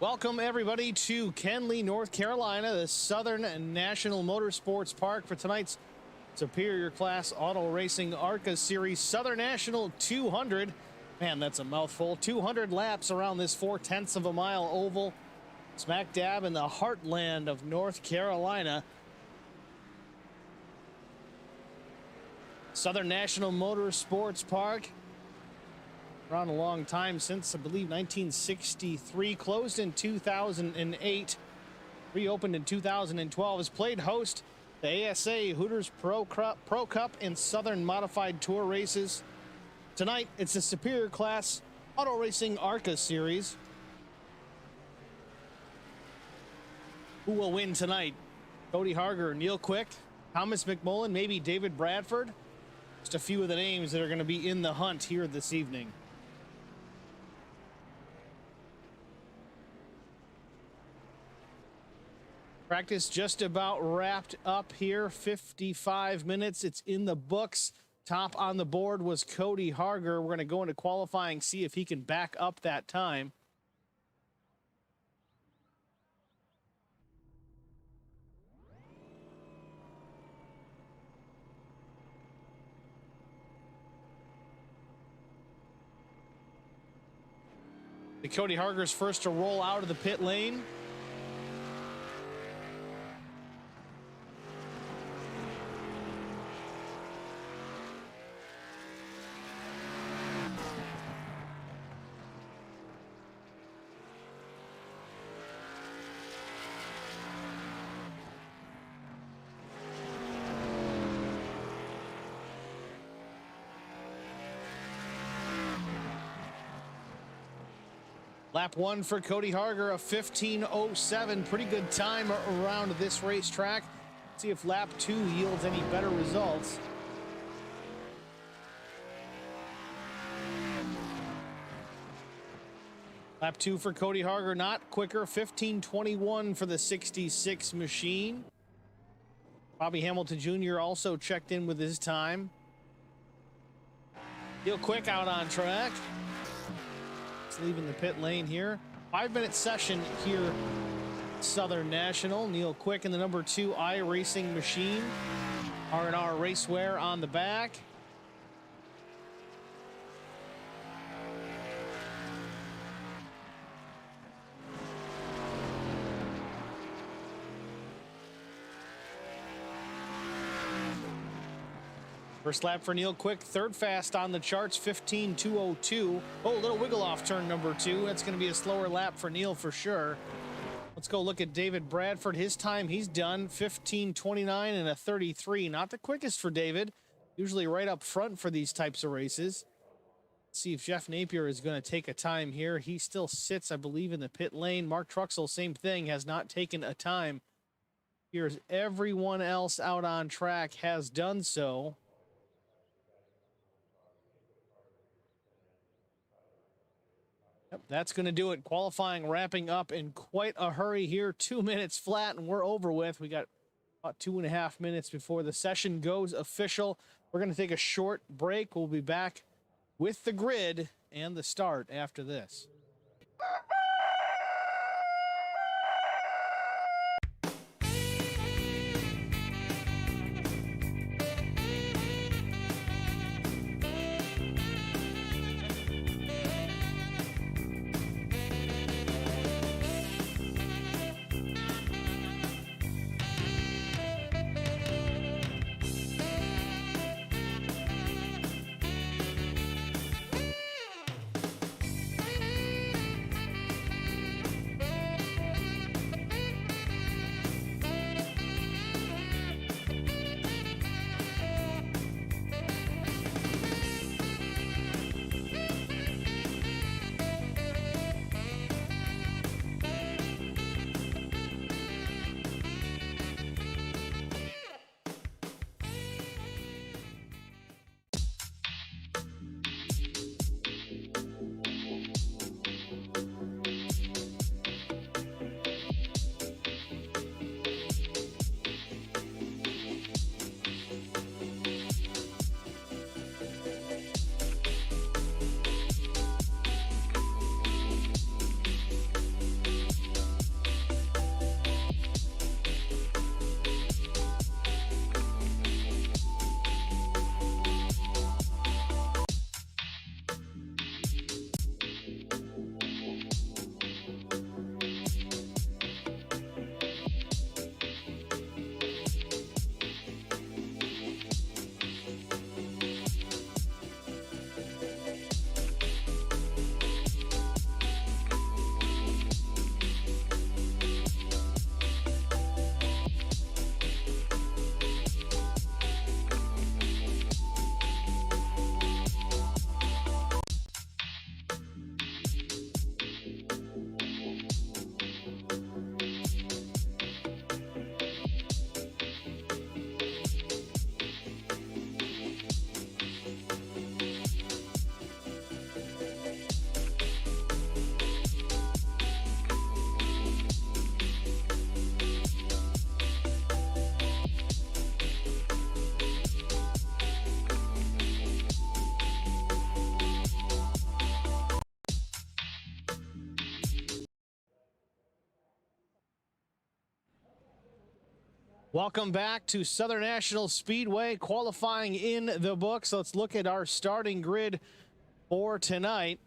Welcome, everybody, to Kenly, North Carolina, the Southern National Motorsports Park for tonight's Superior Class Auto Racing ARCA Series Southern National 200. Man, that's a mouthful. 200 laps around this 4/10 of a mile oval, smack dab in the heartland of North Carolina. Southern National Motorsports Park, around a long time, since I believe 1963, closed in 2008, reopened in 2012, has played host the ASA Hooters Pro Cup and Southern Modified Tour races. Tonight, it's the Superior Class Auto Racing ARCA Series. Who will win tonight? Cody Harger, Neil Quick, Thomas McMullen, maybe David Bradford? Just a few of the names that are going to be in the hunt here this evening. Practice just about wrapped up here. 55 minutes. It's in the books. Top on the board was Cody Harger. We're going to go into qualifying, see if he can back up that time. Cody Harger's first to roll out of the pit lane. Lap one for Cody Harger, a 15:07. Pretty good time around this racetrack. See if lap two yields any better results. Lap two for Cody Harger, not quicker. 15:21 for the 66 machine. Bobby Hamilton Jr. also checked in with his time. Real quick out on track. Leaving the pit lane here. 5-minute session here. Southern National. Neil Quick in the number 2 iRacing machine. R&R Racewear on the back. First lap for Neil Quick, third fast on the charts, 15:202. Oh, a little wiggle off turn number 2. That's going to be a slower lap for Neil for sure. Let's go look at David Bradford. His time he's done, 15:29 and a 33. Not the quickest for David. Usually right up front for these types of races. Let's see if Jeff Napier is going to take a time here. He still sits, I believe, in the pit lane. Mark Truxell, same thing, has not taken a time. Here's everyone else out on track has done so. Yep, that's going to do it. Qualifying wrapping up in quite a hurry here. 2 minutes flat, and we're over with. We got about 2.5 minutes before the session goes official. We're going to take a short break. We'll be back with the grid and the start after this. Welcome back to Southern National Speedway, qualifying in the books. Let's look at our starting grid for tonight.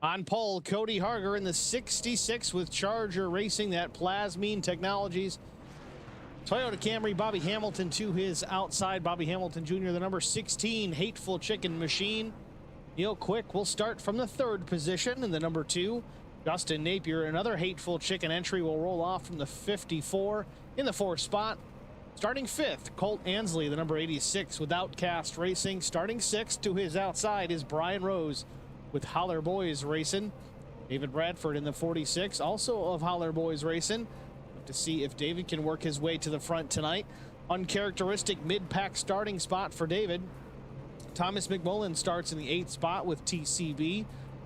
On pole, Cody Harger in the 66 with Charger Racing, that Plasmine Technologies. Toyota Camry, Bobby Hamilton to his outside. Bobby Hamilton Jr., the number 16 Hateful Chicken Machine. Neil Quick will start from the 3rd position in the number 2. Justin Napier, another Hateful Chicken entry, will roll off from the 54 in the 4th spot. Starting 5th, Colt Ansley, the number 86 with Outcast Racing. Starting 6th to his outside is Brian Rose with Holler Boys Racing. David Bradford in the 46, also of Holler Boys Racing. Have to see if David can work his way to the front tonight. Uncharacteristic mid-pack starting spot for David. Thomas McMullen starts in the 8th spot with TCB.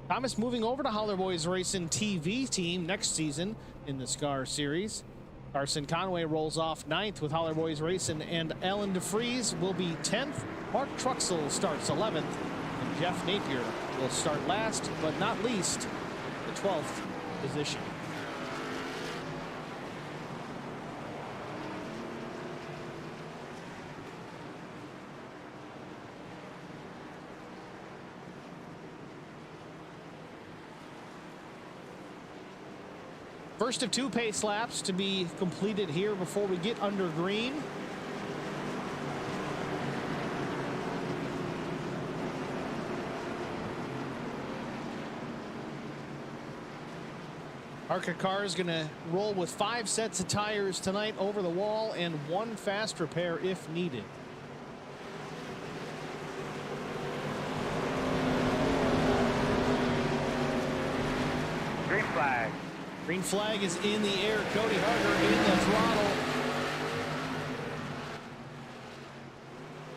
Thomas moving over to Holler Boys Racing TV team next season in the SCAR Series. Carson Conway rolls off 9th with Holler Boys Racing, and Alan DeFries will be 10th. Mark Truxell starts 11th, and Jeff Napier will start last but not least, the 12th position. First of 2 pace laps to be completed here before we get under green. ARCA car is going to roll with 5 sets of tires tonight over the wall and 1 fast repair if needed. Green flag. Green flag is in the air. Cody Harger in the throttle.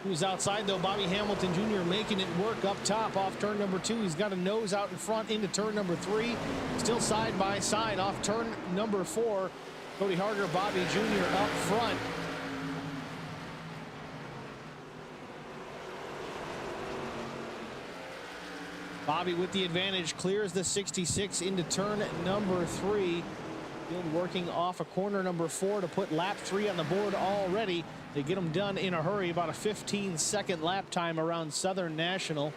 Who's outside though? Bobby Hamilton Jr. making it work up top off turn number 2. He's got a nose out in front into turn number 3. Still side by side off turn number 4. Cody Harger, Bobby Jr. up front. Bobby with the advantage clears the 66 into turn number 3. Field working off a corner number 4 to put lap 3 on the board already. They get them done in a hurry, about a 15-second lap time around Southern National.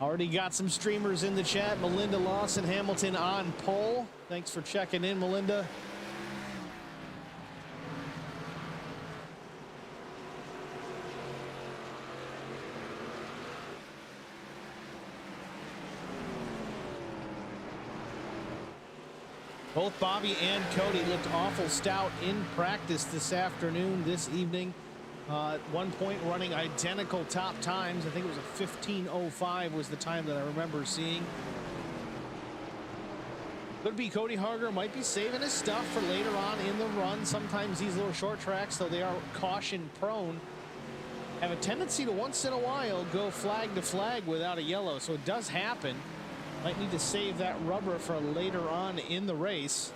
Already got some streamers in the chat. Melinda Lawson Hamilton on pole. Thanks for checking in, Melinda. Both Bobby and Cody looked awful stout in practice this afternoon, this evening. At one point running identical top times. I think it was a 15:05 was the time that I remember seeing. Could be Cody Harger might be saving his stuff for later on in the run. Sometimes these little short tracks, though they are caution prone, have a tendency to once in a while go flag to flag without a yellow. So it does happen. Might need to save that rubber for later on in the race.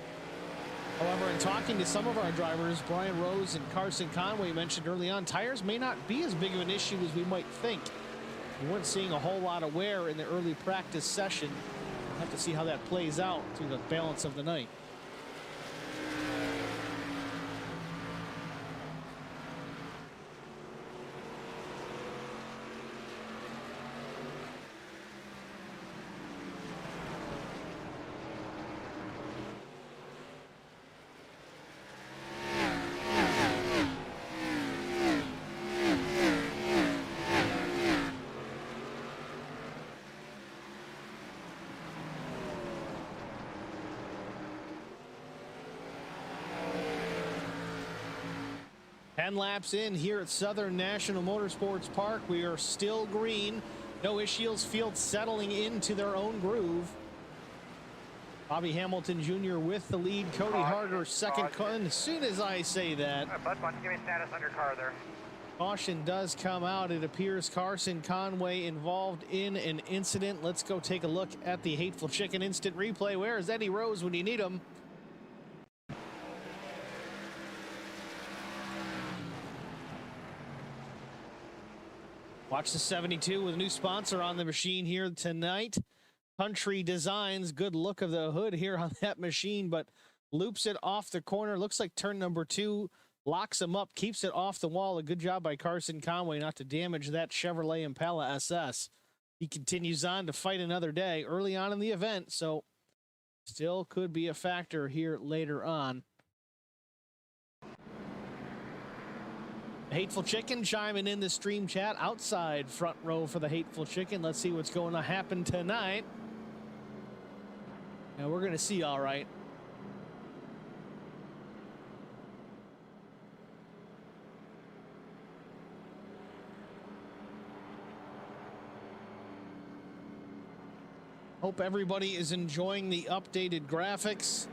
However, in talking to some of our drivers, Brian Rose and Carson Conway mentioned early on, tires may not be as big of an issue as we might think. We weren't seeing a whole lot of wear in the early practice session. We'll have to see how that plays out through the balance of the night. Ten laps in here at Southern National Motorsports Park. We are still green. Noah Shields Field settling into their own groove. Bobby Hamilton Jr. with the lead. Cody Harger second. As soon as I say that, Bud, why don't you give me status on your car there? caution does come out. It appears Carson Conway involved in an incident. Let's go take a look at the Hateful Chicken instant replay. Where is Eddie Rose when you need him? Watch the 72 with a new sponsor on the machine here tonight. Country Designs. Good look of the hood here on that machine, but loops it off the corner. Looks like turn number 2. Locks him up, keeps it off the wall. A good job by Carson Conway not to damage that Chevrolet Impala SS. He continues on to fight another day early on in the event, so still could be a factor here later on. Hateful Chicken chiming in the stream chat outside front row for the Hateful Chicken. Let's see what's going to happen tonight. Now we're going to see all right. Hope everybody is enjoying the updated graphics.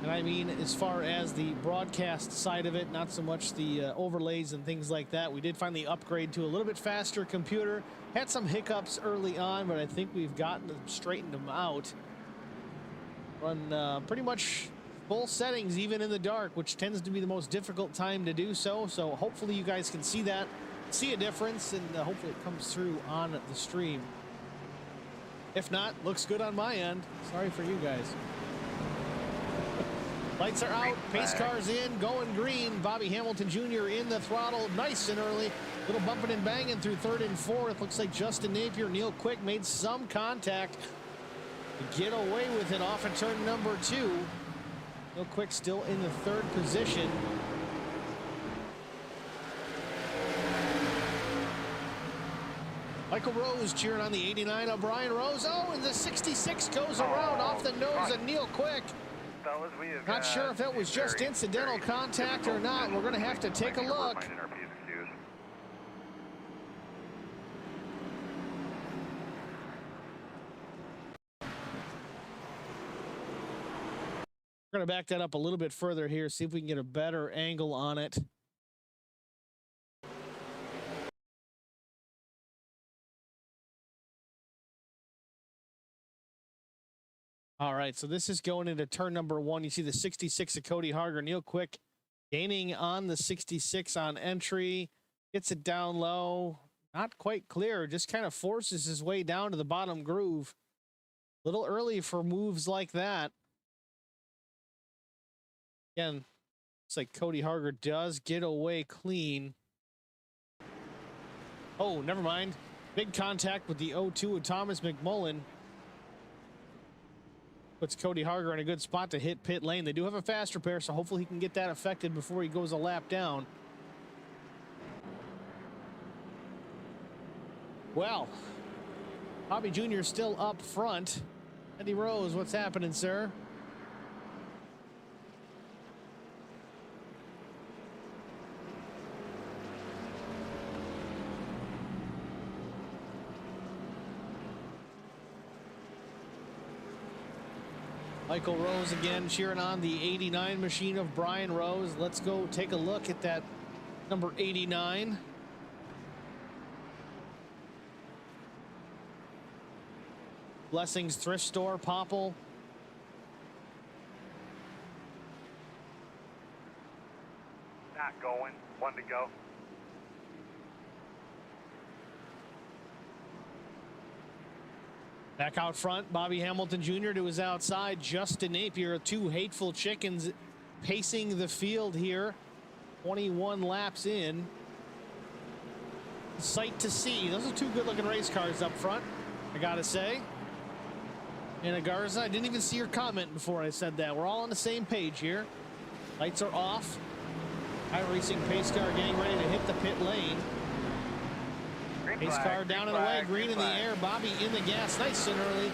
And I mean, as far as the broadcast side of it, not so much the overlays and things like that. We did finally upgrade to a little bit faster computer. Had some hiccups early on, but I think we've gotten them, straightened them out. Run pretty much full settings, even in the dark, which tends to be the most difficult time to do so. So hopefully you guys can see that, see a difference, and hopefully it comes through on the stream. If not, looks good on my end. Sorry for you guys. Lights are out, pace car's in, going green. Bobby Hamilton Jr. in the throttle, nice and early. Little bumping and banging through third and fourth. Looks like Justin Napier, Neil Quick made some contact to get away with it off of turn number 2. Neil Quick still in the third position. Michael Rose cheering on the 89 of Brian Rose. Oh, and the 66 goes around off the nose of Neil Quick. Fellas, Not sure if that was just incidental contact or not. We're going to have to take a look. We're going to back that up a little bit further here, see if we can get a better angle on it. All right, so this is going into turn number 1. You see the 66 of Cody Harger. Neil Quick gaining on the 66 on entry. Gets it down low. Not quite clear. Just kind of forces his way down to the bottom groove. A little early for moves like that. Again, looks like Cody Harger does get away clean. Oh, never mind. Big contact with the 0-2 of Thomas McMullen. Puts Cody Harger in a good spot to hit pit lane. They do have a fast repair, so hopefully he can get that affected before he goes a lap down. Well, Bobby Jr. still up front. Andy Rose, what's happening, sir? Michael Rose again cheering on the 89 machine of Brian Rose. Let's go take a look at that number 89. Blessings Thrift Store, Popple. Not going. 1 to go. Back out front, Bobby Hamilton Jr. to his outside. Justin Napier, 2 Hateful Chickens pacing the field here. 21 laps in. Sight to see. Those are 2 good-looking race cars up front, I gotta say. Anna Garza, I didn't even see your comment before I said that. We're all on the same page here. Lights are off. High Racing pace car getting ready to hit the pit lane. Pace car down and away, green in the air. Bobby in the gas, nice and early.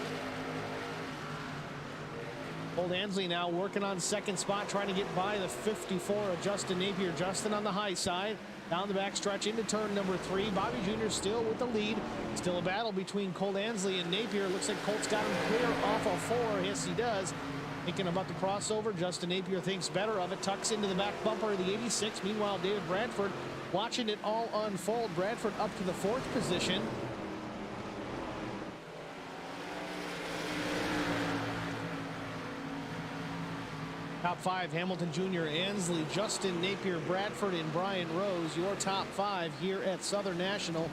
Old Ansley now working on second spot, trying to get by the 54 of Justin Napier. Justin on the high side, down the back stretch into turn number 3. Bobby Jr. still with the lead. Still a battle between Colt Ansley and Napier. Looks like Colt's got him clear off of 4. Yes, he does. Thinking about the crossover, Justin Napier thinks better of it. Tucks into the back bumper of the 86. Meanwhile, David Bradford watching it all unfold. Bradford up to the 4th position. Top 5, Hamilton Jr., Ansley, Justin Napier, Bradford, and Brian Rose. Your top 5 here at Southern National.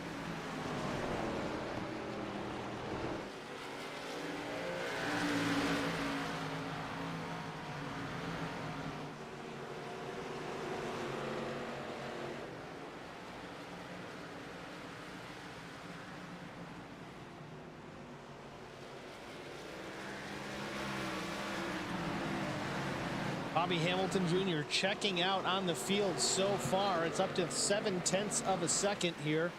Bobby Hamilton Jr. checking out on the field so far. It's up to 0.7 of a second here.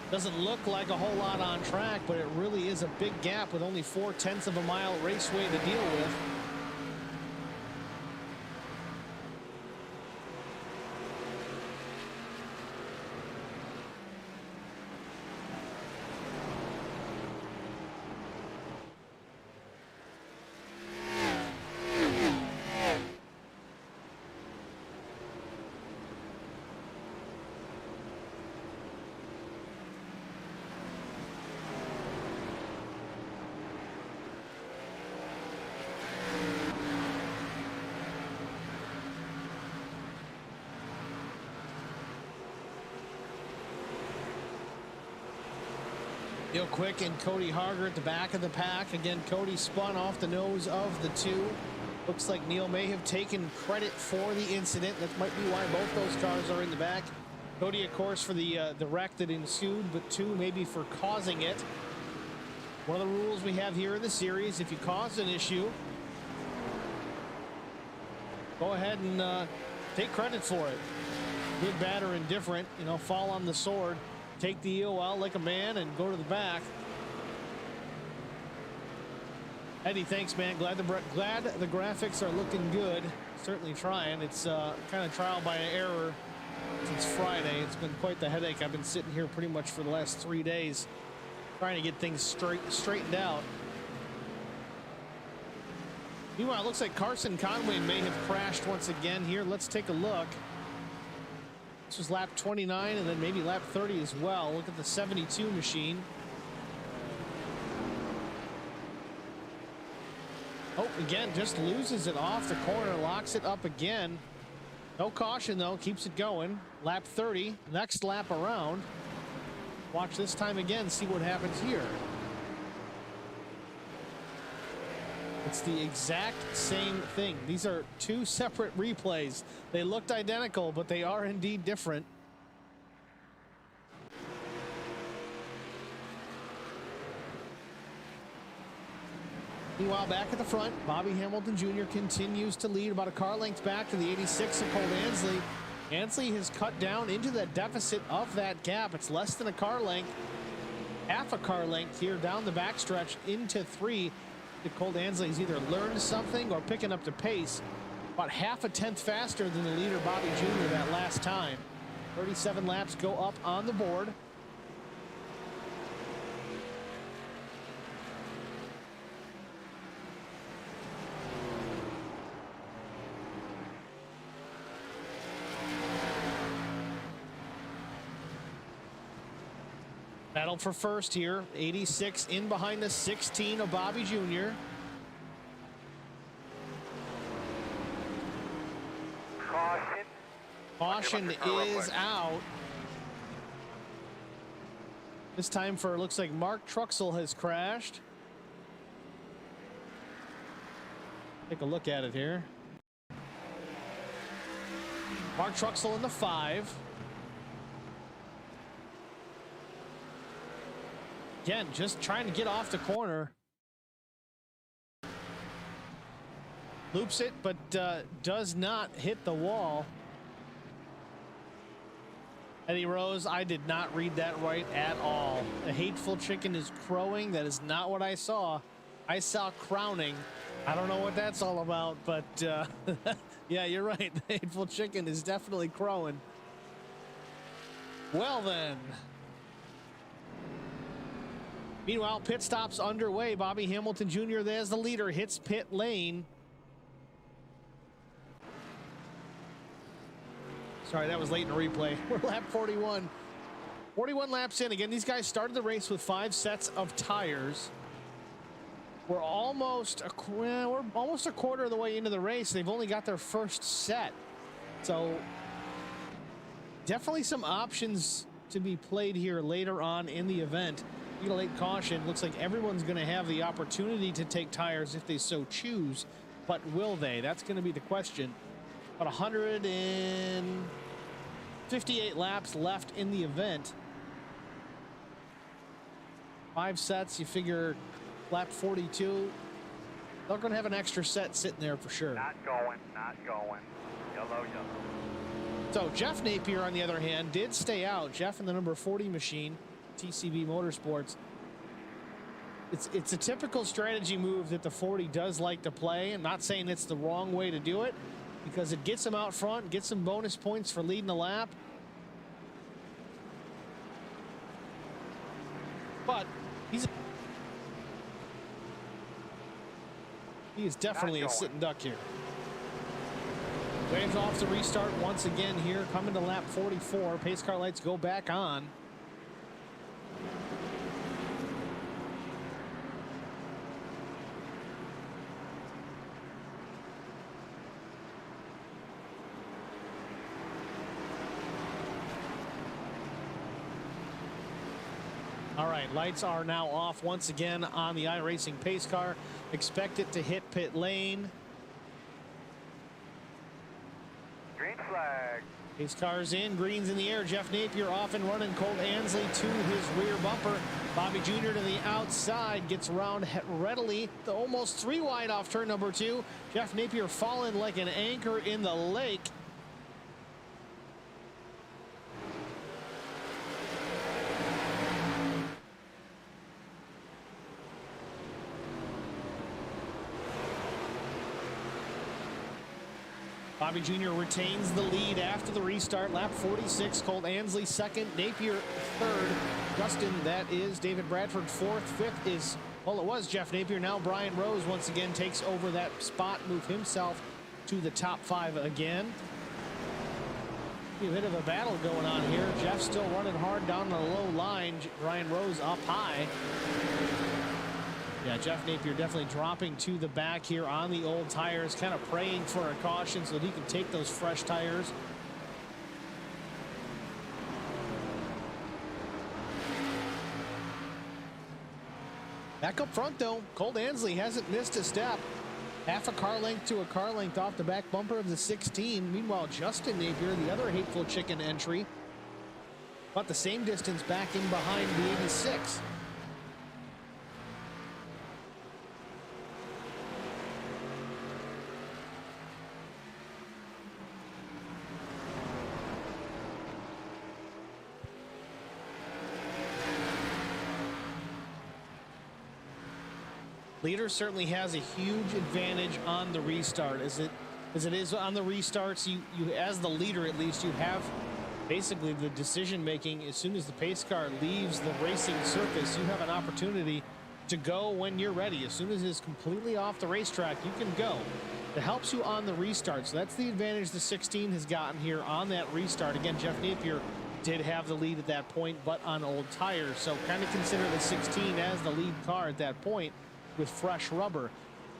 Doesn't look like a whole lot on track, but it really is a big gap with only 0.4 of a mile raceway to deal with. Neil Quick and Cody Harger at the back of the pack. Again, Cody spun off the nose of the two. Looks like Neil may have taken credit for the incident. That might be why both those cars are in the back. Cody, of course, for the wreck that ensued, but two maybe for causing it. One of the rules we have here in the series, if you cause an issue, go ahead and take credit for it. Good, bad, or indifferent, you know, fall on the sword. Take the EOL like a man and go to the back. Eddie, thanks, man. Glad the graphics are looking good. Certainly trying. It's kind of trial by error since Friday. It's been quite the headache. I've been sitting here pretty much for the last 3 days trying to get things straightened out. Meanwhile, it looks like Carson Conway may have crashed once again here. Let's take a look. This was lap 29 and then maybe lap 30 as well. Look at the 72 machine. Oh, again, just loses it off the corner, locks it up again. No caution, though, keeps it going. Lap 30, next lap around. Watch this time again, see what happens here. It's the exact same thing. These are two separate replays. They looked identical, but they are indeed different. Meanwhile, back at the front, Bobby Hamilton Jr. continues to lead about a car length back to the 86 of Cole Ansley. Ansley has cut down into the deficit of that gap. It's less than a car length, half a car length here down the backstretch into 3. Cole Ansley's either learned something or picking up the pace. About half a tenth faster than the leader, Bobby Jr., that last time. 37 laps go up on the board. Battle for first here. 86 in behind the 16 of Bobby Jr. Caution is out. This time for, looks like Mark Truxell has crashed. Take a look at it here. Mark Truxell in the 5. Again, just trying to get off the corner. Loops it, but does not hit the wall. Eddie Rose, I did not read that right at all. The hateful chicken is crowing. That is not what I saw. I saw crowning. I don't know what that's all about, but yeah, you're right. The hateful chicken is definitely crowing. Well then. Meanwhile, pit stops underway. Bobby Hamilton Jr. there's the leader, hits pit lane. Sorry, that was late in the replay. We're lap 41. 41 laps in. Again, these guys started the race with 5 sets of tires. we're almost a quarter of the way into the race. They've only got their first set. So definitely some options to be played here later on in the event. You get a late caution. Looks like everyone's going to have the opportunity to take tires if they so choose. But will they? That's going to be the question. About 158 laps left in the event. 5 sets, you figure lap 42. They're going to have an extra set sitting there for sure. Not going. Yellow. So Jeff Napier, on the other hand, did stay out. Jeff in the number 40 machine, TCB Motorsports. It's a typical strategy move that the 40 does like to play. I'm not saying it's the wrong way to do it, because it gets him out front, gets some bonus points for leading the lap. But he is definitely a sitting duck here. Waves off the restart once again here, coming to lap 44. Pace car lights go back on. All right, lights are now off once again on the iRacing pace car. Expect it to hit pit lane. Green flag. Pace car's in, green's in the air. Jeff Napier off and running. Colt Ansley to his rear bumper. Bobby Jr. to the outside, gets around readily. The almost 3 wide off turn number 2. Jeff Napier falling like an anchor in the lake. Bobby Jr. retains the lead after the restart. Lap 46, Colt Ansley second, Napier third. Justin, that is David Bradford fourth. Fifth is, well, it was Jeff Napier. Now Brian Rose once again takes over that spot, move himself to the top 5 again. A bit of a battle going on here. Jeff still running hard down the low line. Brian Rose up high. Yeah, Jeff Napier definitely dropping to the back here on the old tires, kind of praying for a caution so that he can take those fresh tires. Back up front, though, Colt Ansley hasn't missed a step. Half a car length to a car length off the back bumper of the 16. Meanwhile, Justin Napier, the other hateful chicken entry, about the same distance back in behind the 86. Leader certainly has a huge advantage on the restart, as it is on the restarts. You as the leader, at least, you have basically the decision making. As soon as the pace car leaves the racing surface, you have an opportunity to go when you're ready. As soon as it's completely off the racetrack, you can go. It helps you on the restart, so that's the advantage the 16 has gotten here on that restart. Again, Jeff Napier did have the lead at that point, but on old tires, so kind of consider the 16 as the lead car at that point, with fresh rubber.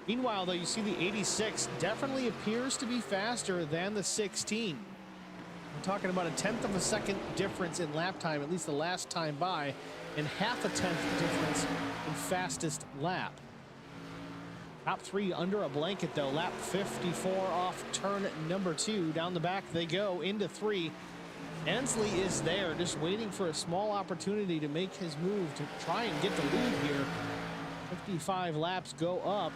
Meanwhile, though, you see the 86 definitely appears to be faster than the 16. I'm talking about a 1/10 of a second difference in lap time, at least the last time by, and half a 10th difference in fastest lap. Top 3 under a blanket, though. Lap 54 off turn number 2. Down the back they go into 3. Ansley is there, just waiting for a small opportunity to make his move to try and get the lead here. 55 laps go up.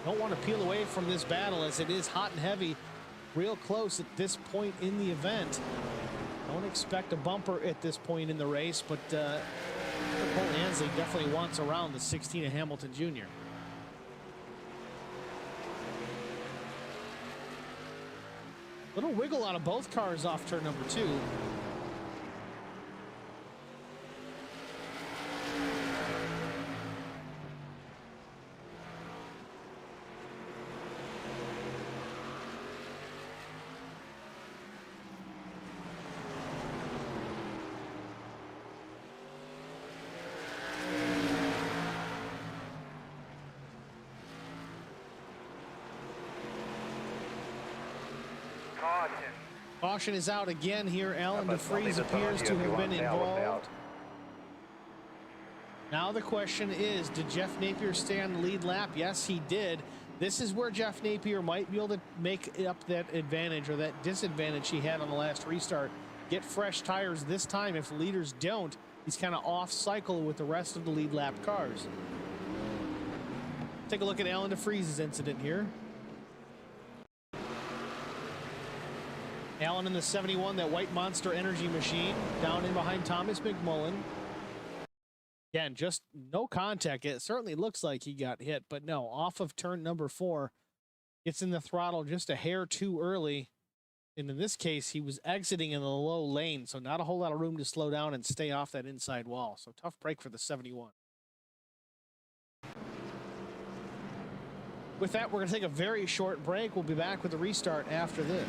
Don't want to peel away from this battle, as it is hot and heavy, real close at this point in the event. Don't expect a bumper at this point in the race, but Colt Ansley definitely wants around the 16 of Hamilton Jr. Little wiggle out of both cars off turn number 2. Caution is out again here. Alan but I'll leave DeFries this one on appears you to if you have want been to stay, I will stay involved. out. Now the question is, did Jeff Napier stay on the lead lap? Yes, he did. This is where Jeff Napier might be able to make up that advantage or that disadvantage he had on the last restart. Get fresh tires this time. If the leaders don't, he's kind of off cycle with the rest of the lead lap cars. Take a look at Alan DeFries' incident here. Alan in the 71, that white Monster Energy machine, down in behind Thomas McMullen. Again, just no contact. It certainly looks like he got hit, but no, off of turn number 4. Gets in the throttle just a hair too early. And in this case, he was exiting in the low lane, so not a whole lot of room to slow down and stay off that inside wall. So tough break for the 71. With that, we're going to take a very short break. We'll be back with the restart after this.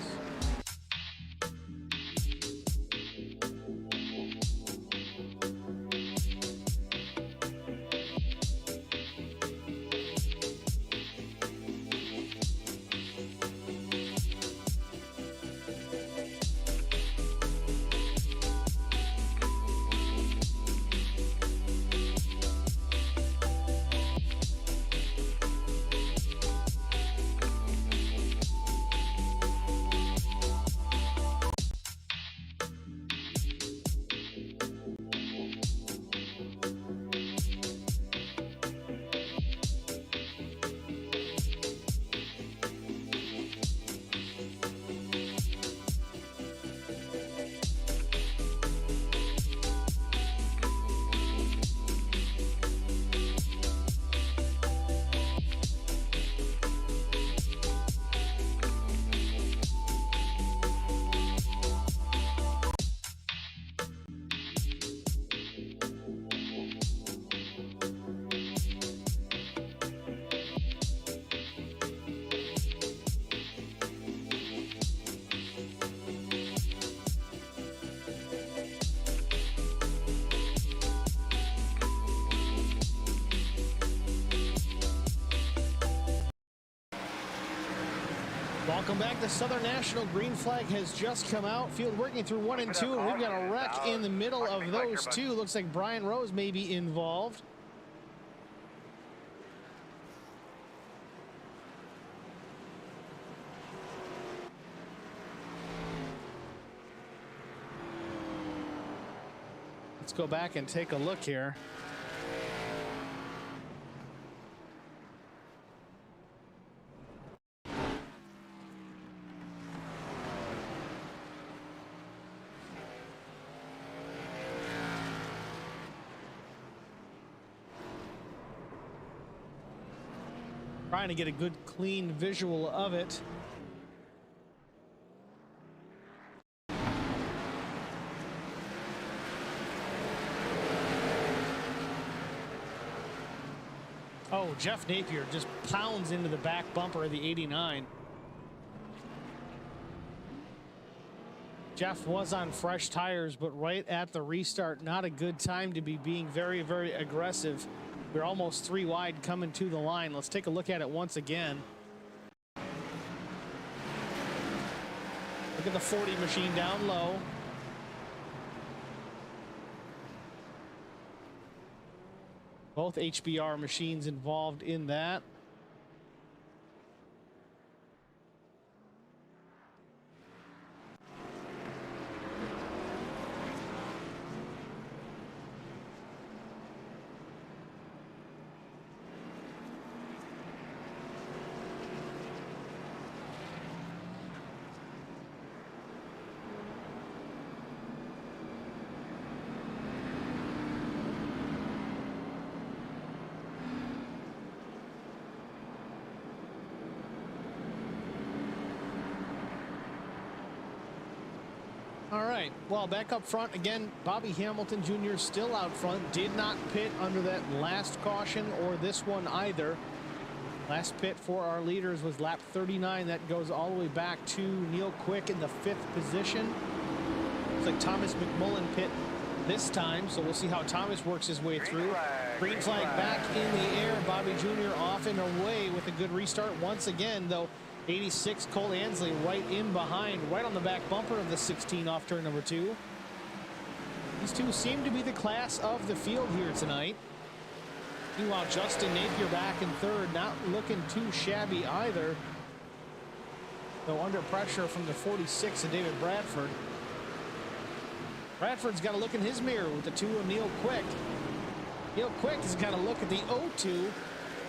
Welcome back to Southern National. Green flag has just come out. Field working through 1 and 2, and we've got a wreck in the middle of those two. Looks like Brian Rose may be involved. Let's go back and take a look here. Trying to get a good clean visual of it. Oh, Jeff Napier just pounds into the back bumper of the 89. Jeff was on fresh tires, but right at the restart, not a good time to be being very, very aggressive. We're almost 3 wide coming to the line. Let's take a look at it once again. Look at the 40 machine down low. Both HBR machines involved in that. All right, well, back up front again, Bobby Hamilton Jr. still out front, did not pit under that last caution or this one either. Last pit for our leaders was lap 39. That goes all the way back to Neil Quick in the 5th position. Looks like Thomas McMullen pit this time, so we'll see how Thomas works his way through. Green flag back in the air. Bobby Jr. off and away with a good restart once again, though. 86, Cole Ansley right in behind, right on the back bumper of the 16 off turn number 2. These two seem to be the class of the field here tonight. Meanwhile, Justin Napier back in third, not looking too shabby either. Though under pressure from the 46 of David Bradford. Bradford's got to look in his mirror with the 2 of Neil Quick. Neil Quick has got to look at the 0-2.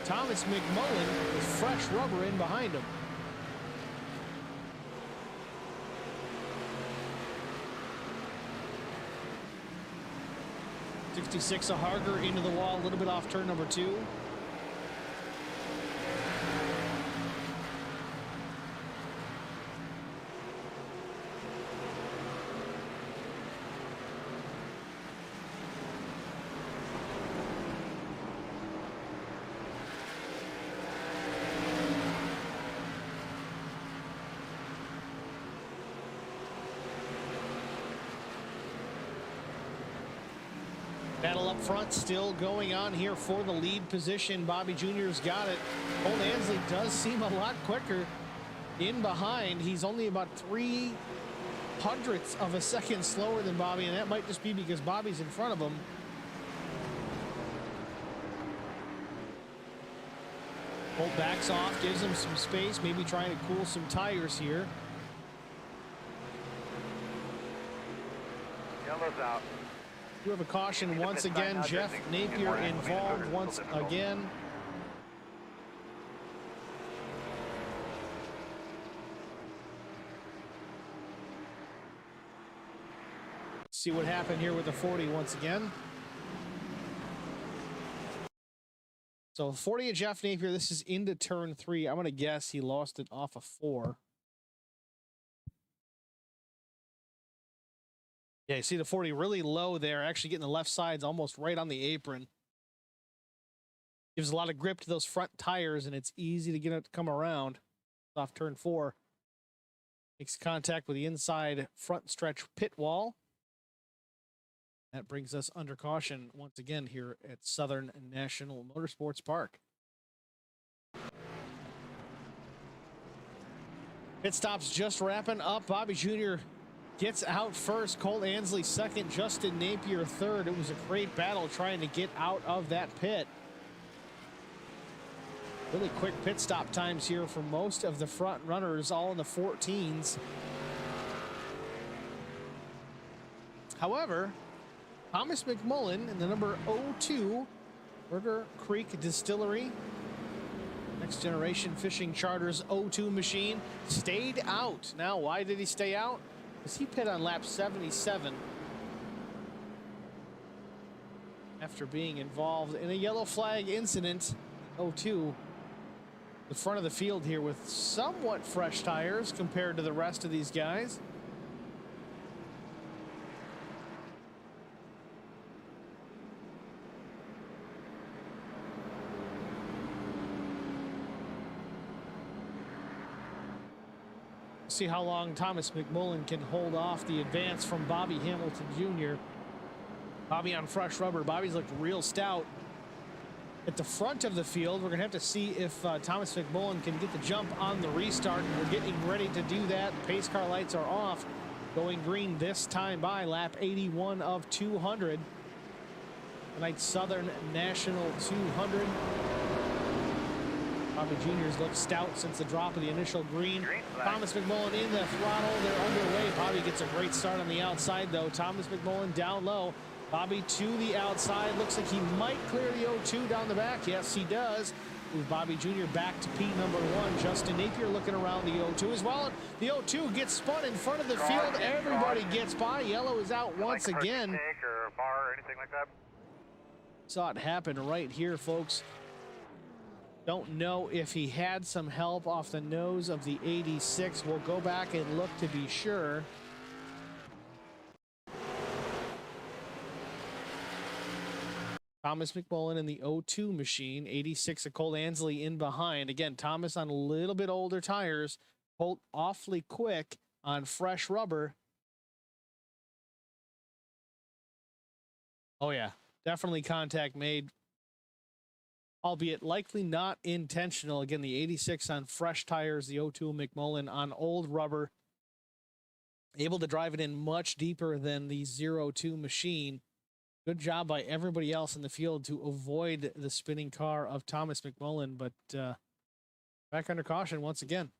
Thomas McMullen with fresh rubber in behind him. '66 a Harger into the wall, a little bit off turn number 2. Battle up front still going on here for the lead position. Bobby Jr.'s got it. Cole Ansley does seem a lot quicker in behind. He's only about 0.03 of a second slower than Bobby, and that might just be because Bobby's in front of him. Colt backs off, gives him some space, maybe trying to cool some tires here. Yellow's out. You have a caution once again. Jeff Napier involved once again. See what happened here with the 40 once again. So 40 of Jeff Napier. This is into turn 3. I'm going to guess he lost it off of 4. Yeah, you see the 40 really low there, actually getting the left sides almost right on the apron. Gives a lot of grip to those front tires, and it's easy to get it to come around off turn 4. Makes contact with the inside front stretch pit wall. That brings us under caution once again here at Southern National Motorsports Park. Pit stops just wrapping up. Bobby Jr. gets out first. Cole Ansley second. Justin Napier third. It was a great battle trying to get out of that pit. Really quick pit stop times here for most of the front runners, all in the 14s. However, Thomas McMullen in the number 02 Burger Creek Distillery, Next Generation Fishing Charters 02 machine, stayed out. Now, why did he stay out? Because he pit on lap 77 after being involved in a yellow flag incident. 02, the front of the field here with somewhat fresh tires compared to the rest of these guys. See how long Thomas McMullen can hold off the advance from Bobby Hamilton Jr. Bobby on fresh rubber. Bobby's looked real stout at the front of the field. We're gonna have to see if Thomas McMullen can get the jump on the restart. We're getting ready to do that. The pace car lights are off, going green this time by lap 81 of 200. Tonight's Southern National 200. Bobby Jr.'s looked stout since the drop of the initial green. Thomas McMullen in the throttle. They're underway. Bobby gets a great start on the outside, though. Thomas McMullen down low. Bobby to the outside. Looks like he might clear the 02 down the back. Yes, he does. Move Bobby Jr. back to P number 1. Justin Napier looking around the 02 as well. The 02 gets spun in front of the field. Everybody gets by. Yellow is out once again. Or a bar or anything like that. Saw it happen right here, folks. Don't know if he had some help off the nose of the 86. We'll go back and look to be sure. Thomas McMullen in the 02 machine. 86 of Cole Ansley in behind. Again, Thomas on a little bit older tires. Colt awfully quick on fresh rubber. Oh, yeah. Definitely contact made albeit likely not intentional. Again, the 86 on fresh tires, the 02 McMullen on old rubber. Able to drive it in much deeper than the 02 machine. Good job by everybody else in the field to avoid the spinning car of Thomas McMullen, but back under caution once again.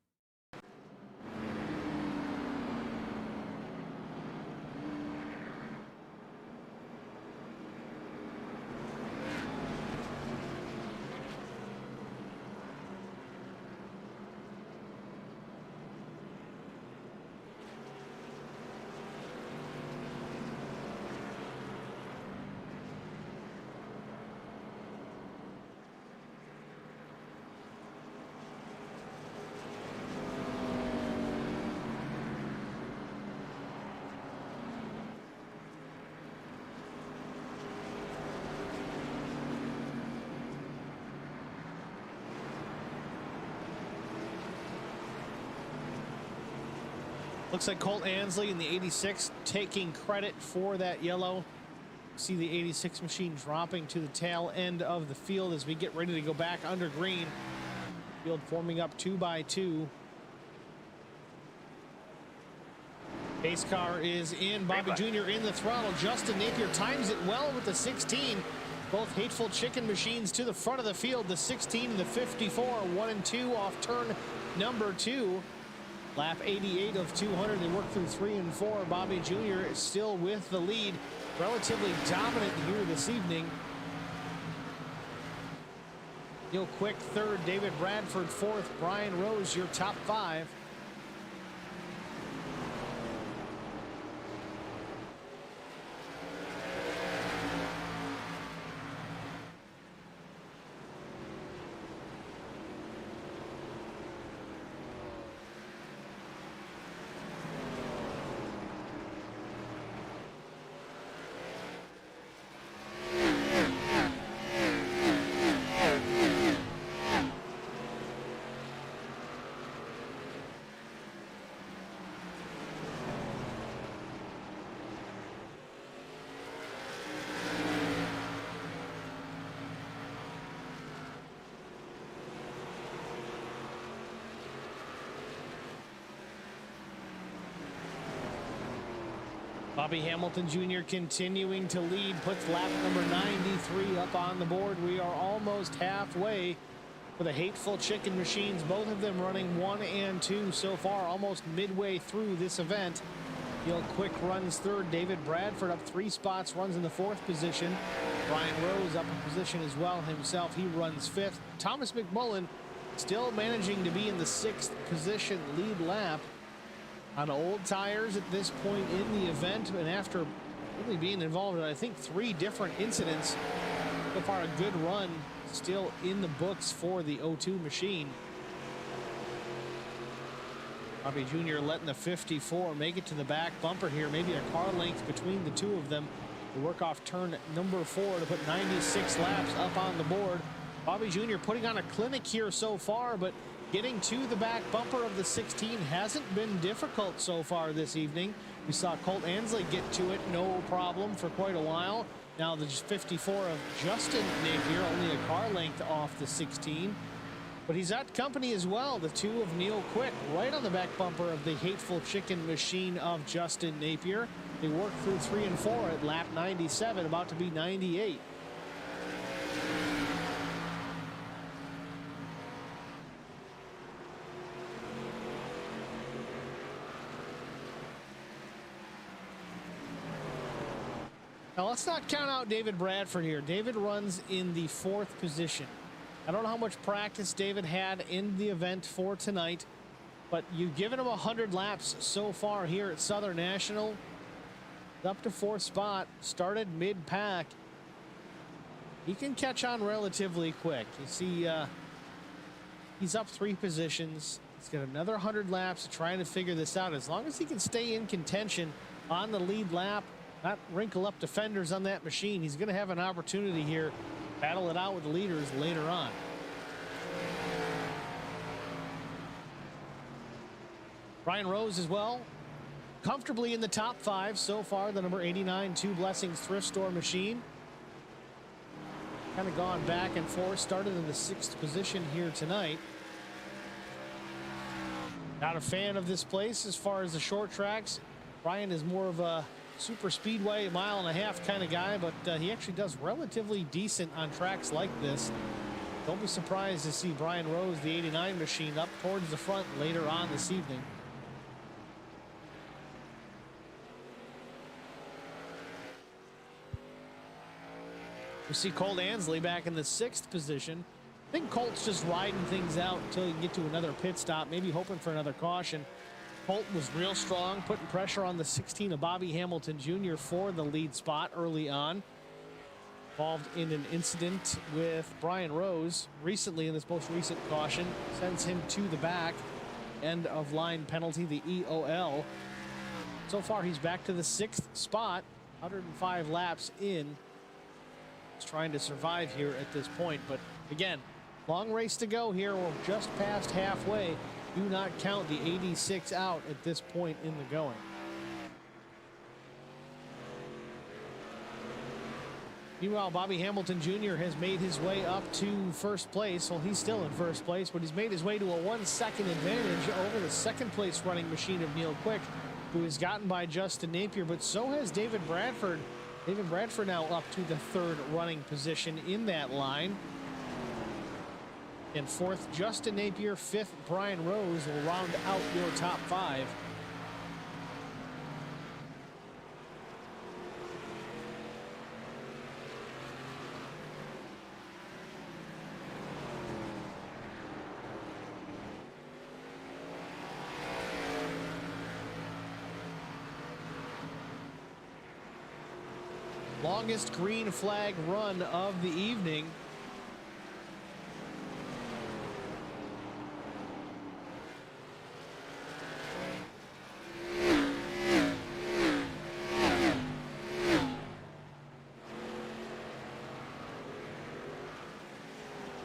Looks like Colt Ansley in the 86 taking credit for that yellow. See the 86 machine dropping to the tail end of the field as we get ready to go back under green. Field forming up 2 by 2. Pace car is in. Bobby Jr. in the throttle. Justin Napier times it well with the 16. Both Hateful Chicken machines to the front of the field. The 16 and the 54, 1 and 2 off turn number 2. Lap 88 of 200. They work through 3 and 4. Bobby Jr. is still with the lead. Relatively dominant here this evening. Neil Quick third. David Bradford fourth. Brian Rose your top 5. Bobby Hamilton Jr. continuing to lead, puts lap number 93 up on the board. We are almost halfway for the Hateful Chicken machines, both of them running 1 and 2 so far, almost midway through this event. Neil Quick runs third. David Bradford up 3 spots, runs in the 4th position. Brian Rose up a position as well himself. He runs 5th. Thomas McMullen still managing to be in the 6th position, lead lap. On old tires at this point in the event, and after really being involved in, I think, 3 different incidents. So far, a good run still in the books for the 02 machine. Bobby Jr. letting the 54 make it to the back bumper here. Maybe a car length between the two of them. To work off turn number 4 to put 96 laps up on the board. Bobby Jr. putting on a clinic here so far, but getting to the back bumper of the 16 hasn't been difficult so far this evening. We saw Colt Ansley get to it, no problem, for quite a while. Now the 54 of Justin Napier, only a car length off the 16. But he's at company as well, the 2 of Neil Quick, right on the back bumper of the Hateful Chicken machine of Justin Napier. They work through 3 and 4 at lap 97, about to be 98. Now, let's not count out David Bradford here. David runs in the 4th position. I don't know how much practice David had in the event for tonight, but you've given him 100 laps so far here at Southern National. Up to 4th spot, started mid-pack. He can catch on relatively quick. You see, he's up 3 positions. He's got another 100 laps trying to figure this out. As long as he can stay in contention on the lead lap, not wrinkle up defenders on that machine, he's going to have an opportunity here, battle it out with the leaders later on. Brian Rose as well, comfortably in the top 5 so far, the number 89 Two Blessings thrift store machine. kind of gone back and forth. Started in the 6th position here tonight. Not a fan of this place as far as the short tracks. Brian is more of a super speedway, 1.5 mile kind of guy, but he actually does relatively decent on tracks like this. Don't be surprised to see Brian Rose, the 89 machine, up towards the front later on this evening. We see Colt Ansley back in the 6th position. I think Colt's just riding things out until you can get to another pit stop, maybe hoping for another caution. Colt was real strong, putting pressure on the 16 of Bobby Hamilton Jr. for the lead spot early on. Involved in an incident with Brian Rose recently in this most recent caution. Sends him to the back. End of line penalty, the EOL. So far, he's back to the 6th spot, 105 laps in. He's trying to survive here at this point. But again, long race to go here. We're just past halfway. Do not count the 86 out at this point in the going. Meanwhile, Bobby Hamilton Jr. has made his way up to first place. Well, he's still in first place, but he's made his way to a 1-second advantage over the 2nd place running machine of Neil Quick, who is gotten by Justin Napier, but so has David Bradford. David Bradford now up to the 3rd running position in that line. And 4th, Justin Napier. 5th, Brian Rose will round out your top 5. Longest green flag run of the evening.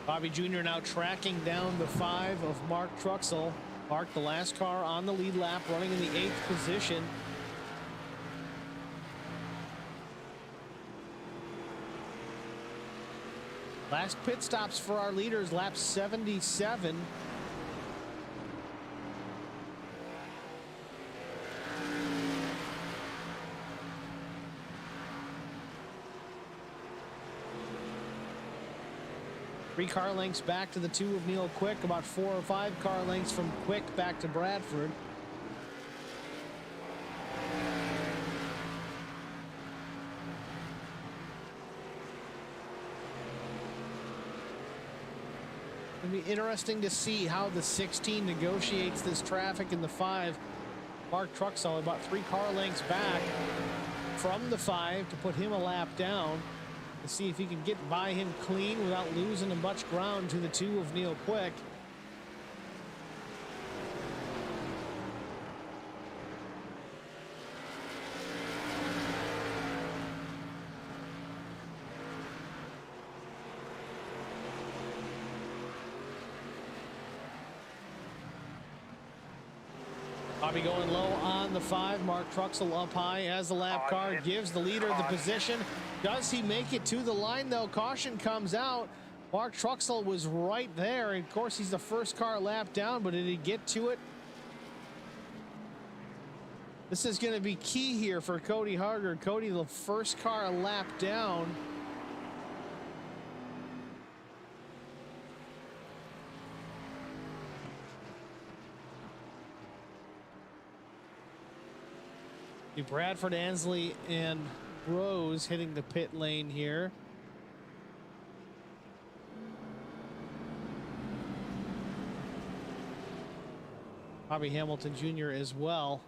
Bobby Jr. now tracking down the 5 of Mark Truxell. Mark, the last car on the lead lap, running in the 8th position. Last pit stops for our leaders, lap 77. Three car lengths back to the 2 of Neil Quick, about 4 or 5 car lengths from Quick back to Bradford. It'll be interesting to see how the 16 negotiates this traffic in the 5. Mark Truxell about 3 car lengths back from the 5 to put him a lap down to see if he can get by him clean without losing much ground to the 2 of Neil Quick. Bobby going low on the 5. Mark Truxell up high as the lap car gives the leader the position. Does he make it to the line, though? Caution comes out. Mark Truxell was right there. Of course, he's the first car lap down, but did he get to it? This is going to be key here for Cody Harger. Cody, the first car lap down. Bradford, Ansley, and Rose hitting the pit lane here. Bobby Hamilton Jr. as well.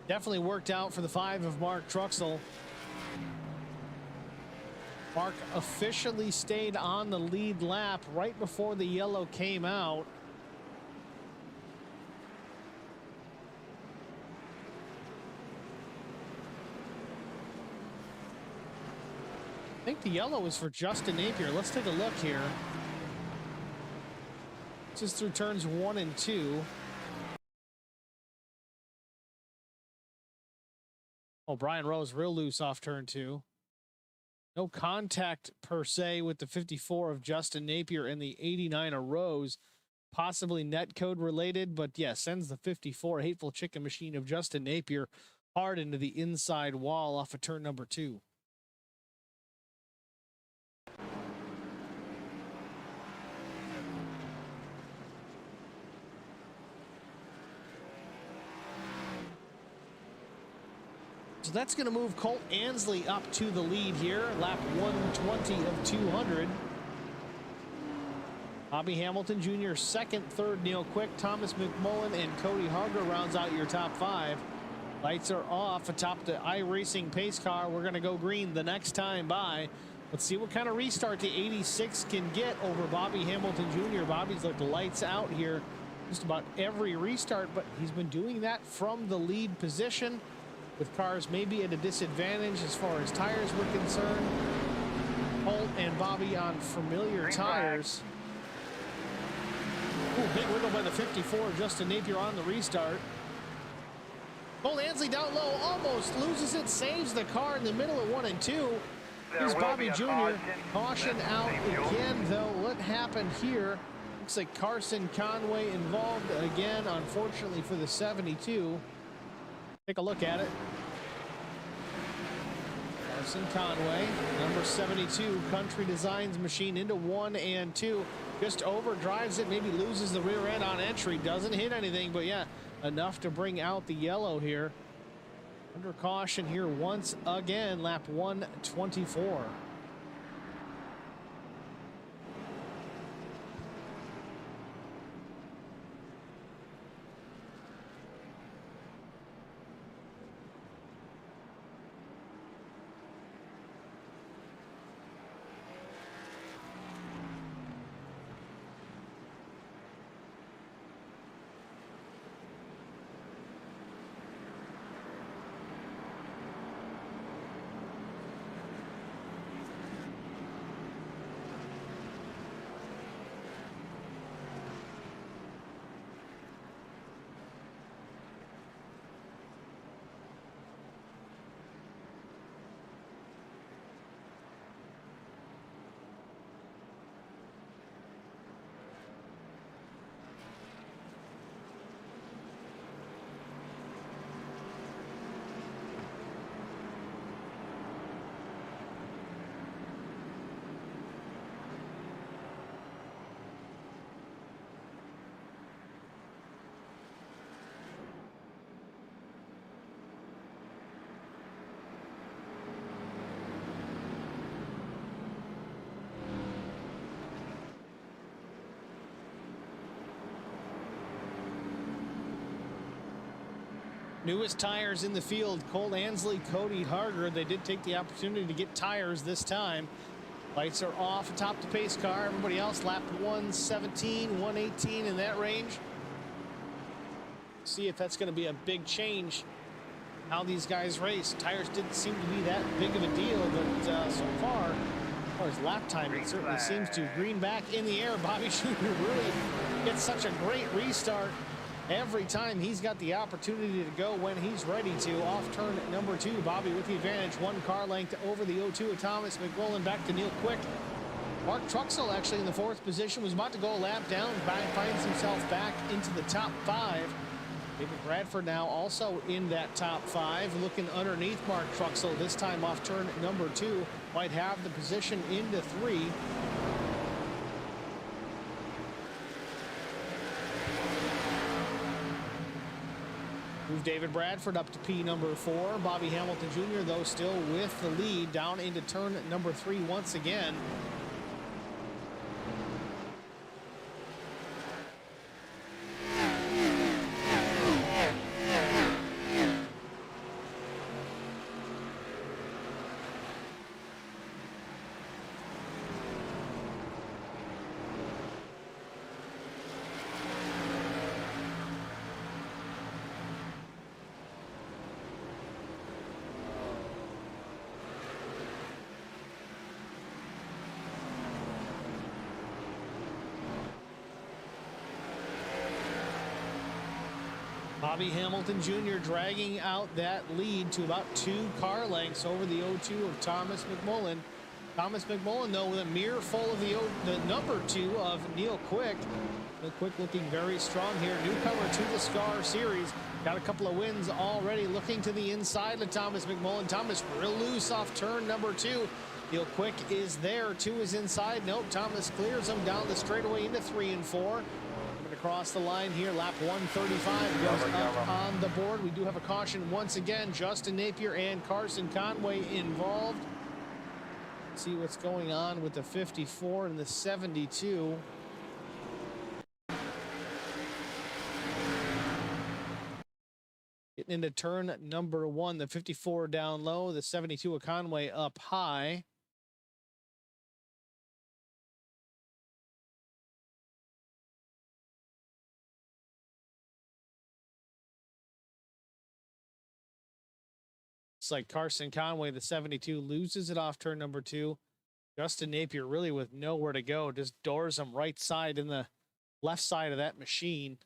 Definitely worked out for the 5 of Mark Truxell. Mark officially stayed on the lead lap right before the yellow came out. I think the yellow is for Justin Napier. Let's take a look here. This is through turns 1 and 2. Oh, Brian Rose real loose off turn 2. No contact per se with the 54 of Justin Napier and the 89 of Rose. Possibly net code related, but yeah, sends the 54 Hateful Chicken Machine of Justin Napier hard into the inside wall off of turn number 2. So that's going to move Colt Ansley up to the lead here, lap 120 of 200. Bobby Hamilton Jr. second, third Neil Quick, Thomas McMullen, and Cody Harger rounds out your top 5. Lights are off atop the iRacing pace car. We're going to go green the next time by. Let's see what kind of restart the 86 can get over Bobby Hamilton Jr. Bobby's like the lights out here just about every restart, but he's been doing that from the lead position with cars maybe at a disadvantage as far as tires were concerned. Colt and Bobby on familiar tires. Ooh, big wiggle by the 54. Justin Napier on the restart. Colt Ansley down low, almost loses it, saves the car in the middle of 1 and 2. Here's Bobby Jr. Caution out again, though. What happened here? Looks like Carson Conway involved again, unfortunately for the 72. Take a look at it. Carson Conway, number 72, Country Designs machine into 1 and 2. Just overdrives it, maybe loses the rear end on entry. Doesn't hit anything, but yeah, enough to bring out the yellow here. Under caution here once again, lap 124. Newest tires in the field, Colt Ansley, Cody Harger. They did take the opportunity to get tires this time. Lights are off atop the pace car. Everybody else lapped 117, 118 in that range. See if that's going to be a big change how these guys race. Tires didn't seem to be that big of a deal, but so far, as far as lap time, it certainly seems to. Green back in the air. Bobby Jr. really gets such a great restart every time he's got the opportunity to go when he's ready to. Off turn number 2, Bobby with the advantage, 1 car length over the 0-2 of Thomas McMullen. Back to Neil Quick. Mark Truxell actually in the 4th position, was about to go a lap down, finds himself back into the top 5. David Bradford now also in that top 5, looking underneath Mark Truxell, this time off turn number 2. Might have the position into 3. Move David Bradford up to P number 4. Bobby Hamilton Jr., though, still with the lead down into turn number 3 once again. Bobby Hamilton Jr. dragging out that lead to about 2 car lengths over the 0-2 of Thomas McMullen. Thomas McMullen, though, with a mirror full of the number 2 of Neil Quick. Neil Quick looking very strong here. Newcomer to the SCAR Series. Got a couple of wins already. Looking to the inside of Thomas McMullen. Thomas real loose off turn number 2. Neil Quick is there. 2 is inside. Nope, Thomas clears him down the straightaway into 3 and 4. Across the line here, lap 135 goes up on the board. We do have a caution once again. Justin Napier and Carson Conway involved. Let's see what's going on with the 54 and the 72. Getting into turn number 1, the 54 down low, the 72 of Conway up high. Like Carson Conway, the 72, loses it off turn number 2. Justin Napier really with nowhere to go, just doors him right side in the left side of that machine.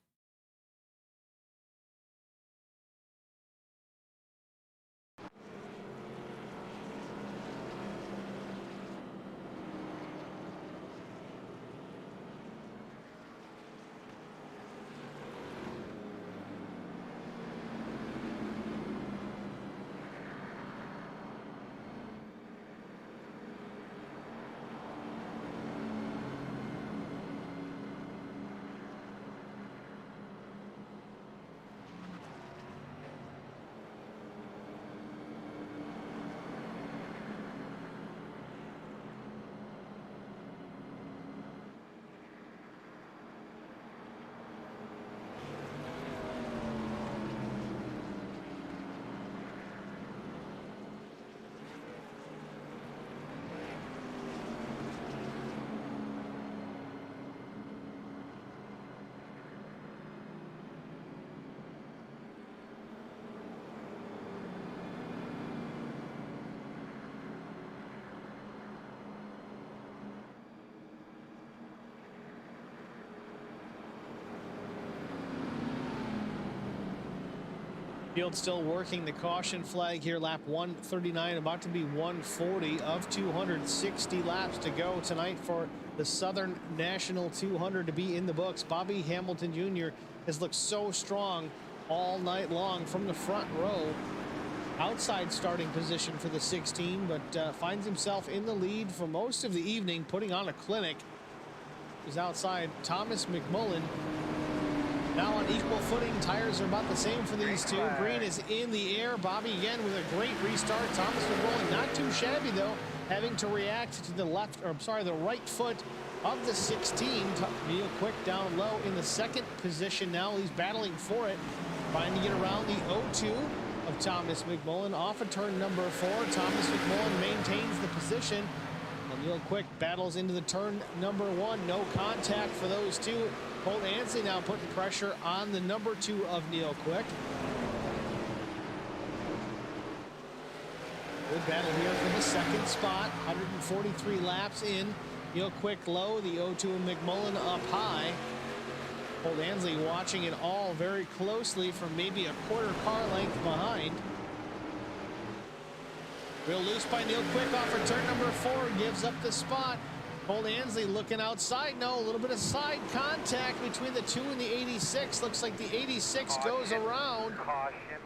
Field still working the caution flag here. Lap 139, about to be 140 of 260 laps to go tonight for the Southern National 200 to be in the books. Bobby Hamilton Jr. has looked so strong all night long from the front row. Outside starting position for the 16, but finds himself in the lead for most of the evening, putting on a clinic. He's outside Thomas McMullen. Now on equal footing, tires are about the same for these two. Green is in the air. Bobby again with a great restart. Thomas McMullen not too shabby though, having to react to the left, or I'm sorry, the right foot of the 16. Neil Quick down low in the second position now. He's battling for it, trying to get around the 0-2 of Thomas McMullen. Off of turn number 4, Thomas McMullen maintains the position. Neil Quick battles into the turn number 1. No contact for those two. Colt Ansley now putting pressure on the number 2 of Neil Quick. Good battle here for the second spot. 143 laps in. Neil Quick low, the 0-2 of McMullen up high. Colt Ansley watching it all very closely from maybe a quarter car length behind. Real loose by Neil Quick off for turn number 4, gives up the spot. Colt Ansley looking outside. No, a little bit of side contact between the 2 and the 86. Looks like the 86 goes around. Caution.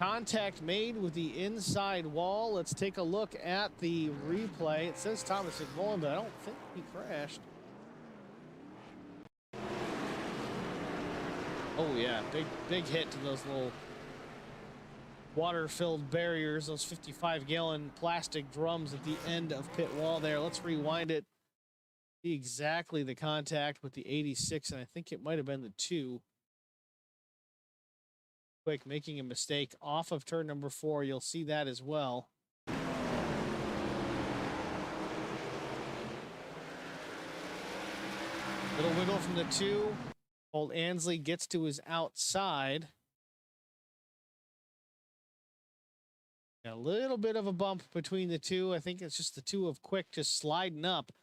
Contact made with the inside wall. Let's take a look at the replay. It says Thomas McMullen, but I don't think he crashed. Oh yeah, big hit to those little water-filled barriers, those 55-gallon plastic drums at the end of pit wall there. Let's rewind it. See exactly the contact with the 86, and I think it might have been the 2. Quick making a mistake off of turn number 4. You'll see that as well. Little wiggle from the 2. Old Ansley gets to his outside. A little bit of a bump between the two. I think it's just the 2 of Quick just sliding up,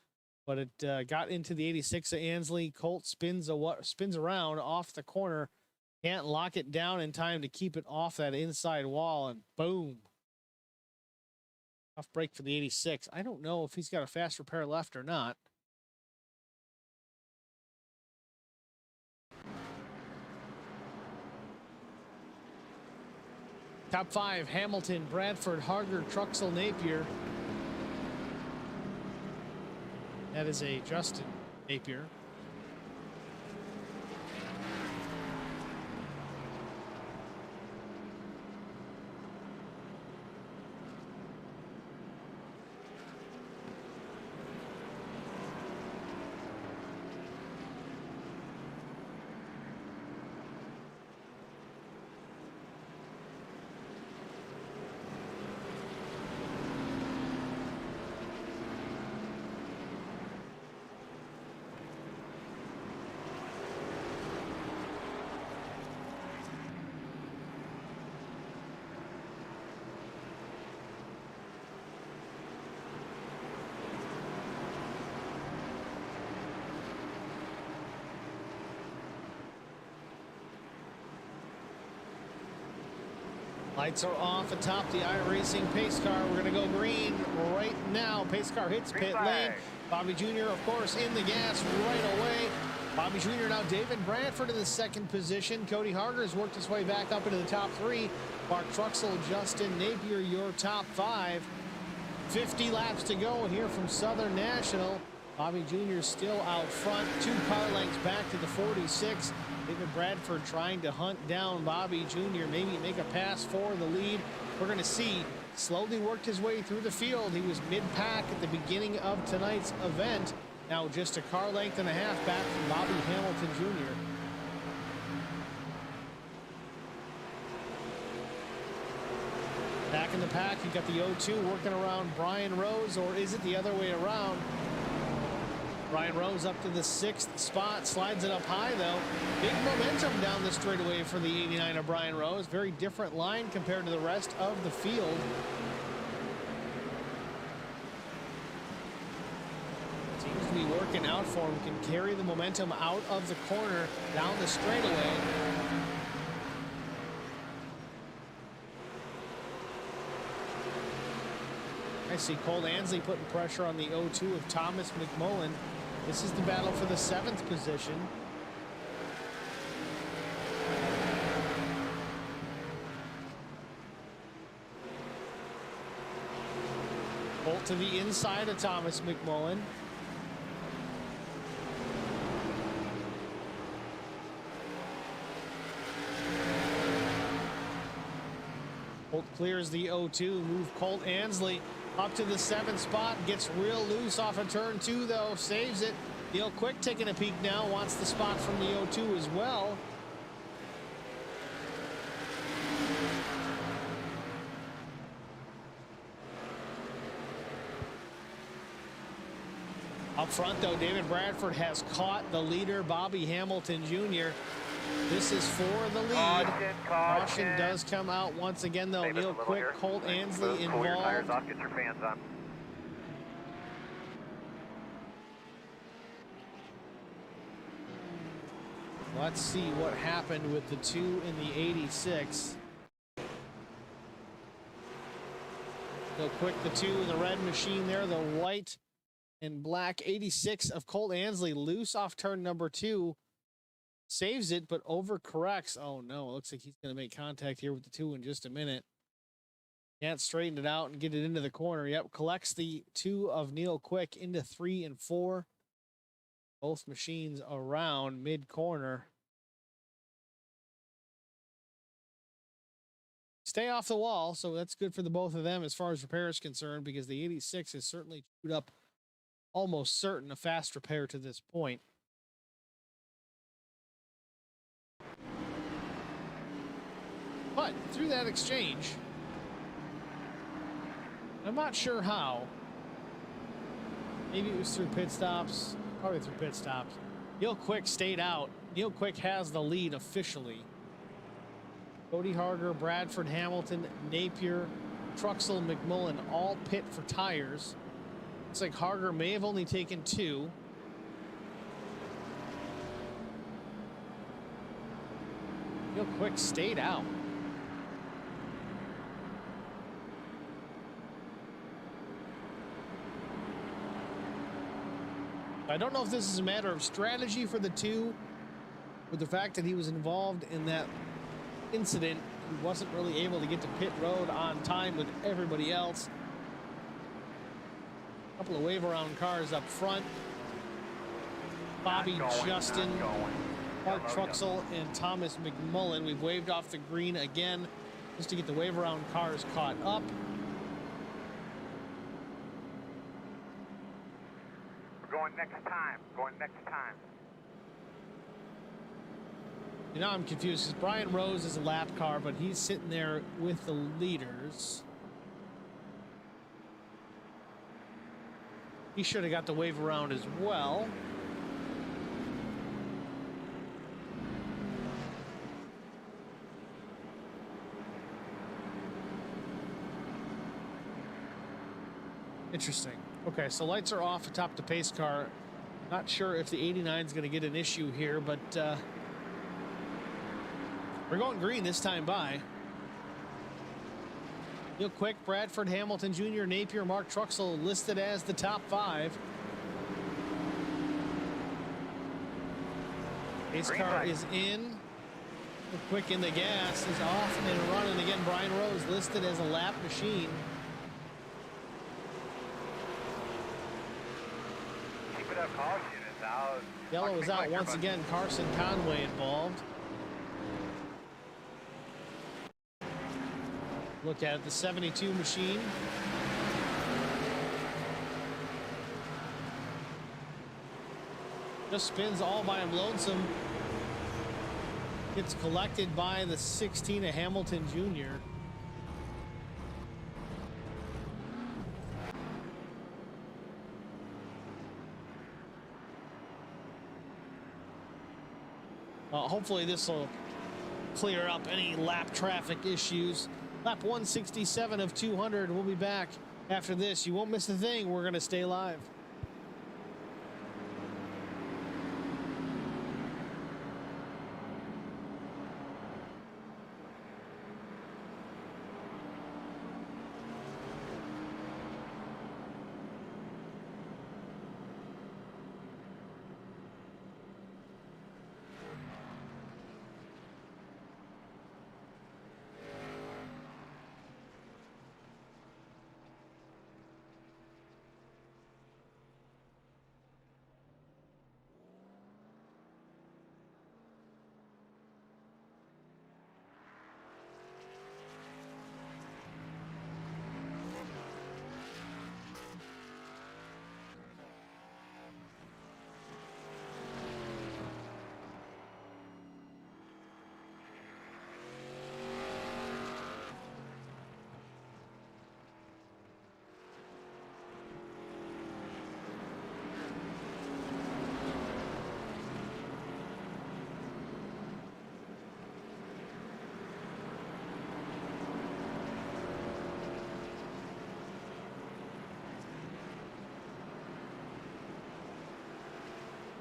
but it got into the 86 of Ansley. Colt spins around off the corner Can't lock it down in time to keep it off that inside wall, and boom. Tough break for the 86. I don't know if he's got a fast repair left or not. Top 5, Hamilton, Bradford, Harger, Truxell, Napier. That is a Justin Napier. Lights are off atop the iRacing pace car. We're going to go green right now. Pace car hits pit lane. Bobby Jr., of course, in the gas right away. Bobby Jr. now David Bradford in the second position. Cody Harger has worked his way back up into the top 3. Mark Truxell, Justin Napier, your top 5. 50 laps to go here from Southern National. Bobby Jr. still out front. 2 car lengths back to the 46. David Bradford trying to hunt down Bobby Jr., maybe make a pass for the lead. We're going to see. Slowly worked his way through the field. He was mid-pack at the beginning of tonight's event. Now just a car length and a half back from Bobby Hamilton Jr. Back in the pack, you got the 0-2 working around Brian Rose, or is it the other way around? Brian Rose up to the 6th spot, slides it up high though. Big momentum down the straightaway for the 89 of Brian Rose. Very different line compared to the rest of the field. Seems to be working out for him, can carry the momentum out of the corner down the straightaway. I see Cole Ansley putting pressure on the 0-2 of Thomas McMullen. This is the battle for the 7th position. Bolt to the inside of Thomas McMullen. Bolt clears the 0-2, move Colt Ansley up to the 7th spot, gets real loose off of turn 2 though, saves it. Neil Quick taking a peek now, wants the spot from the 0-2 as well. Up front though, David Bradford has caught the leader, Bobby Hamilton Jr. This is for the lead. Caution does come out once again, though. Neil Quick, Colt Ansley involved. Pull your tires off, get your fans on. Let's see what happened with the 2 in the 86. Neil Quick, the 2 in the red machine there, the white and black 86 of Colt Ansley, loose off turn number 2. Saves it, but overcorrects. Oh no, it looks like he's going to make contact here with the 2 in just a minute. Can't straighten it out and get it into the corner. Yep, collects the 2 of Neil Quick into 3 and 4. Both machines around mid-corner. Stay off the wall, so that's good for the both of them as far as repair is concerned, because the 86 is certainly chewed up, almost certain a fast repair to this point. But through that exchange, I'm not sure how. Maybe it was through pit stops, probably through pit stops. Neil Quick stayed out. Neil Quick has the lead officially. Cody Harger, Bradford, Hamilton, Napier, Truxell, McMullen all pit for tires. Looks like Harger may have only taken 2. Real quick stayed out. I don't know if this is a matter of strategy for the two, with the fact that he was involved in that incident. He wasn't really able to get to pit road on time with everybody else. A couple of wave around cars up front. Bobby Justin, Mark Truxell, and Thomas McMullen. We've waved off the green again just to get the wave around cars caught up. Going next time. Going next time. You know, I'm confused because Brian Rose is a lap car, but he's sitting there with the leaders. He should have got the wave around as well. Interesting. Okay, so lights are off atop the pace car. Not sure if the 89 is going to get an issue here, but we're going green this time by. Real quick, Bradford, Hamilton Jr., Napier, Mark Truxell listed as the top 5. Pace car is in. Real quick, in the gas is off and running again. Brian Rose listed as a lap machine. Caution is out. Yellow is out once again. Carson Conway involved. Look at the 72 machine. Just spins all by him lonesome. Gets collected by the 16 of Hamilton Jr. Hopefully this will clear up any lap traffic issues. Lap 167 of 200. We'll be back after this. You won't miss a thing. We're going to stay live.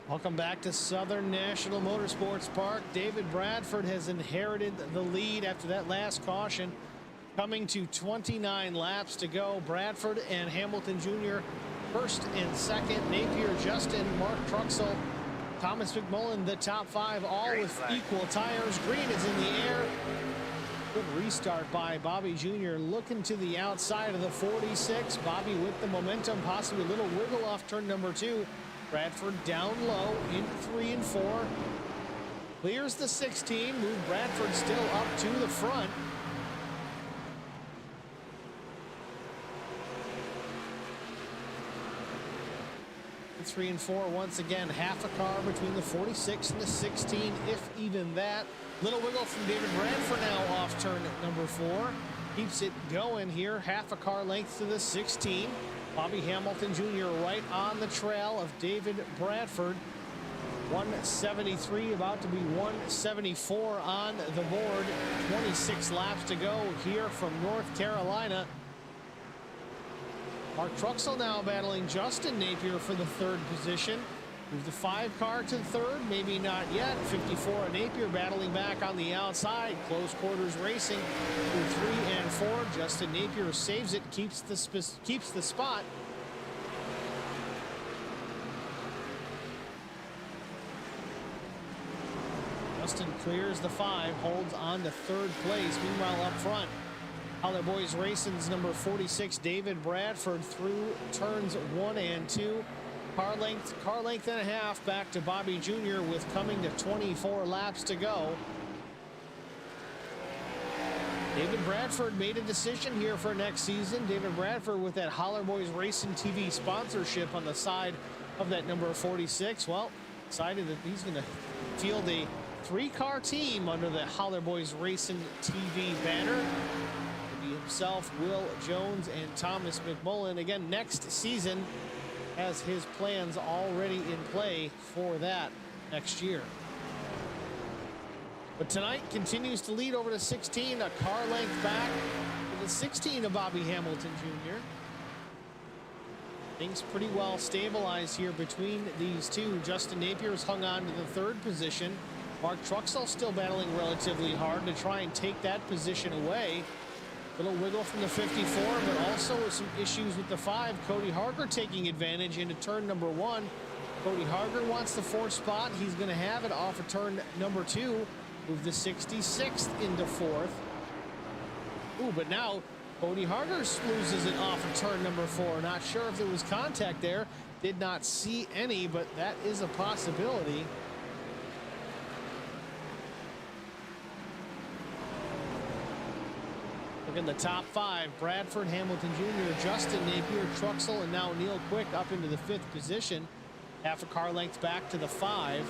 Welcome back to Southern National Motorsports Park. David Bradford has inherited the lead after that last caution. Coming to 29 laps to go. Bradford and Hamilton Jr. first and second. Napier, Justin, Mark Truxell, Thomas McMullen, the top 5, all with equal tires. Green is in the air. Good restart by Bobby Jr. looking to the outside of the 46. Bobby with the momentum, possibly a little wiggle off turn number 2. Bradford down low in 3 and 4. Clears the 16. Move Bradford still up to the front. In 3 and 4 once again. Half a car between the 46 and the 16, if even that. Little wiggle from David Bradford now off turn number 4. Keeps it going here. Half a car length to the 16. Bobby Hamilton Jr. right on the trail of David Bradford. 173, about to be 174 on the board. 26 laps to go here from North Carolina. Mark Truxell now battling Justin Napier for the 3rd position. Move the 5 car to the third, maybe not yet. 54 Napier battling back on the outside. Close quarters racing through 3 and 4. Justin Napier saves it, keeps the spot. Justin clears the 5, holds on to third place. Meanwhile, up front, Holler Boys Racing's number 46, David Bradford, through turns 1 and 2. Car length and a half back to Bobby Jr. with coming to 24 laps to go. David Bradford made a decision here for next season. David Bradford with that Holler Boys Racing TV sponsorship on the side of that number 46. Well, decided that he's going to field a 3-car team under the Holler Boys Racing TV banner. It'll be himself, Will Jones, and Thomas McMullen again next season. Has his plans already in play for that next year. But tonight continues to lead over to 16, a car length back to the 16 of Bobby Hamilton Jr. Things pretty well stabilized here between these two. Justin Napier's hung on to the third position. Mark Truxell still battling relatively hard to try and take that position away. Little wiggle from the 54, but also with some issues with the 5. Cody Harger taking advantage into turn number 1. Cody Harger wants the 4th spot. He's going to have it off of turn number 2. Move the 66th into 4th. Ooh, but now Cody Harger loses it off of turn number 4. Not sure if there was contact there. Did not see any, but that is a possibility. In the top 5, Bradford, Hamilton Jr., Justin Napier, Truxell, and now Neil Quick up into the 5th position. Half a car length back to the 5.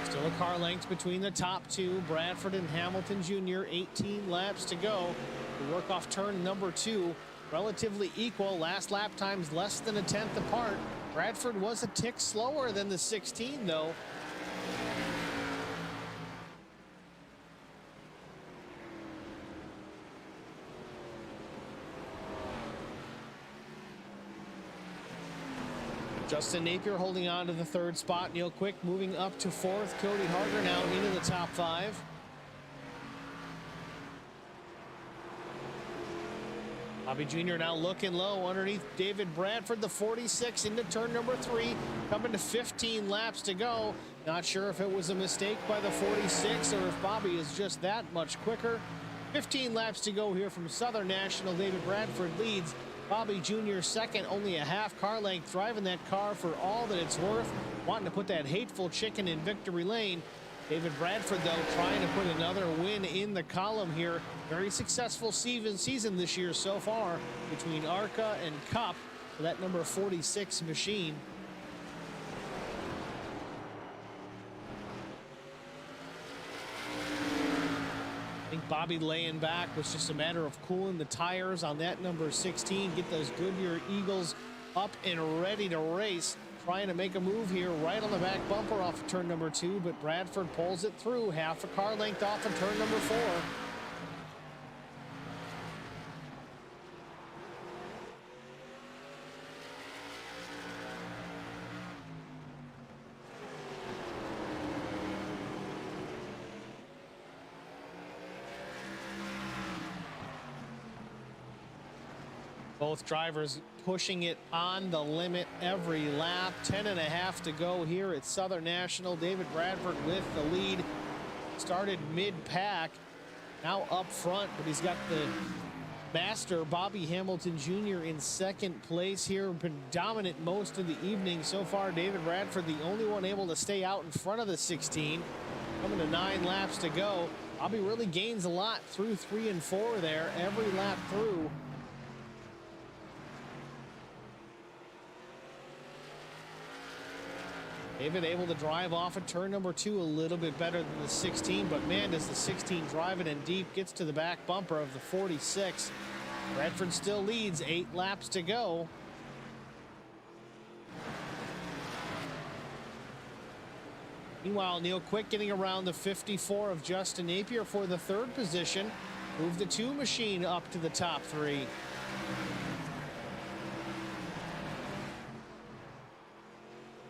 Still a car length between the top 2, Bradford and Hamilton Jr., 18 laps to go. We work off turn number 2, relatively equal. Last lap times less than a tenth apart. Bradford was a tick slower than the 16, though. Justin Napier holding on to the 3rd spot. Neil Quick moving up to 4th. Cody Harger now into the top 5. Bobby Jr. now looking low underneath David Bradford, the 46 into turn number 3, coming to 15 laps to go. Not sure if it was a mistake by the 46 or if Bobby is just that much quicker. 15 laps to go here from Southern National. David Bradford leads. Bobby Jr. second, only a half car length, driving that car for all that it's worth, wanting to put that hateful chicken in victory lane. David Bradford, though, trying to put another win in the column here. Very successful season this year so far between ARCA and Cup for that number 46 machine. I think Bobby laying back was just a matter of cooling the tires on that number 16. Get those Goodyear Eagles up and ready to race. Trying to make a move here right on the back bumper off of turn number 2, but Bradford pulls it through. Half a car length off of turn number 4. Both drivers pushing it on the limit every lap. 10.5 to go here at Southern National. David Bradford with the lead. Started mid-pack. Now up front, but he's got the master, Bobby Hamilton Jr., in second place here. Been dominant most of the evening so far. David Bradford, the only one able to stay out in front of the 16. Coming to 9 laps to go. Bobby really gains a lot through 3 and 4 there, every lap through. David able to drive off of turn number 2 a little bit better than the 16, but man, does the 16 drive it in deep, gets to the back bumper of the 46. Bradford still leads, 8 laps to go. Meanwhile, Neil Quick getting around the 54 of Justin Napier for the 3rd position. Move the 2 machine up to the top 3.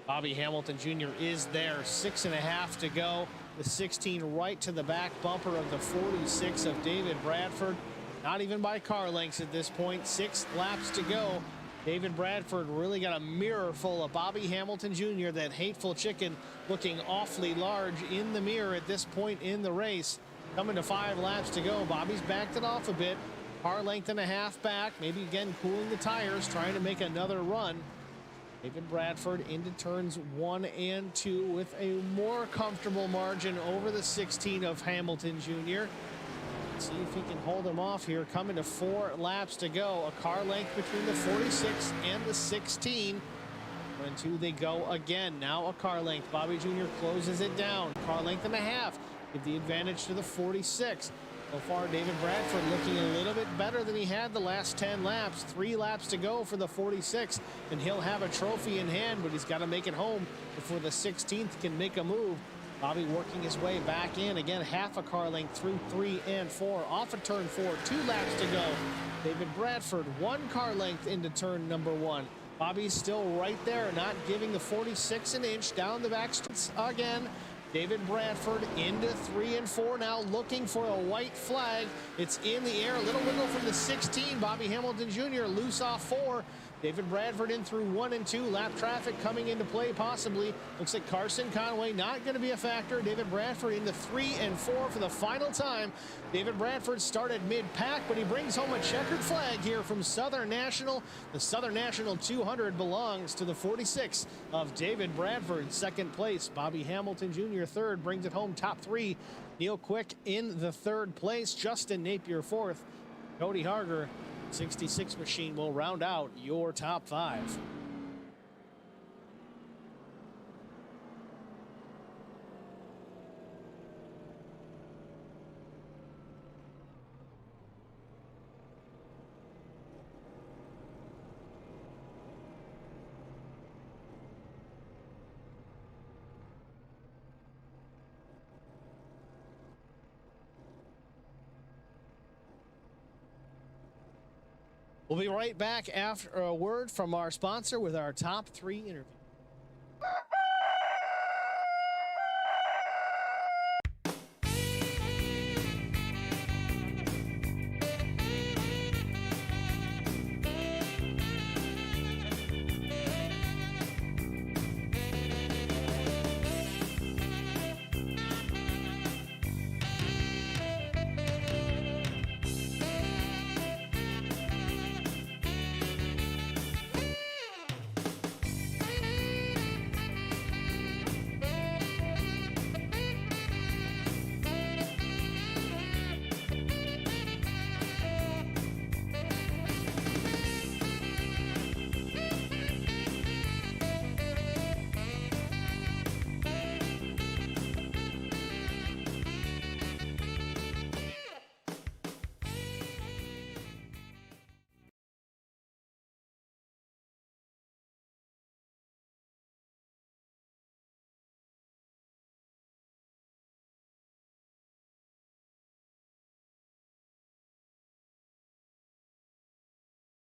Bobby Hamilton Jr. is there. 6.5 to go. The 16 right to the back bumper of the 46 of David Bradford. Not even by car lengths at this point. 6 laps to go. David Bradford really got a mirror full of Bobby Hamilton Jr., that hateful chicken looking awfully large in the mirror at this point in the race. Coming to 5 laps to go. Bobby's backed it off a bit. Car length and a half back. Maybe again cooling the tires, trying to make another run. David Bradford into turns 1 and 2 with a more comfortable margin over the 16 of Hamilton Jr. Let's see if he can hold him off here. Coming to 4 laps to go. A car length between the 46 and the 16. 1 and 2 they go again. Now a car length. Bobby Jr. closes it down. Car length and a half. Give the advantage to the 46. So far, David Bradford looking a little bit better than he had the last 10 laps. 3 laps to go for the 46, and he'll have a trophy in hand, but he's got to make it home before the 16th can make a move. Bobby working his way back in. Again, half a car length through 3 and 4. Off of turn 4, 2 laps to go. David Bradford, 1 car length into turn number 1. Bobby's still right there, not giving the 46 an inch. Down the back streets again. David Bradford into 3 and 4 now, looking for a white flag. It's in the air. A little wiggle from the 16. Bobby Hamilton Jr. loose off 4. David Bradford in through 1 and 2. Lap traffic coming into play possibly. Looks like Carson Conway not going to be a factor. David Bradford into 3 and 4 for the final time. David Bradford started mid-pack, but he brings home a checkered flag here from Southern National. The Southern National 200 belongs to the 46 of David Bradford. Second place, Bobby Hamilton Jr. third, brings it home. Top 3, Neil Quick in the 3rd place. Justin Napier 4th. Cody Harger, 66 machine, will round out your top 5. We'll be right back after a word from our sponsor with our top 3 interview.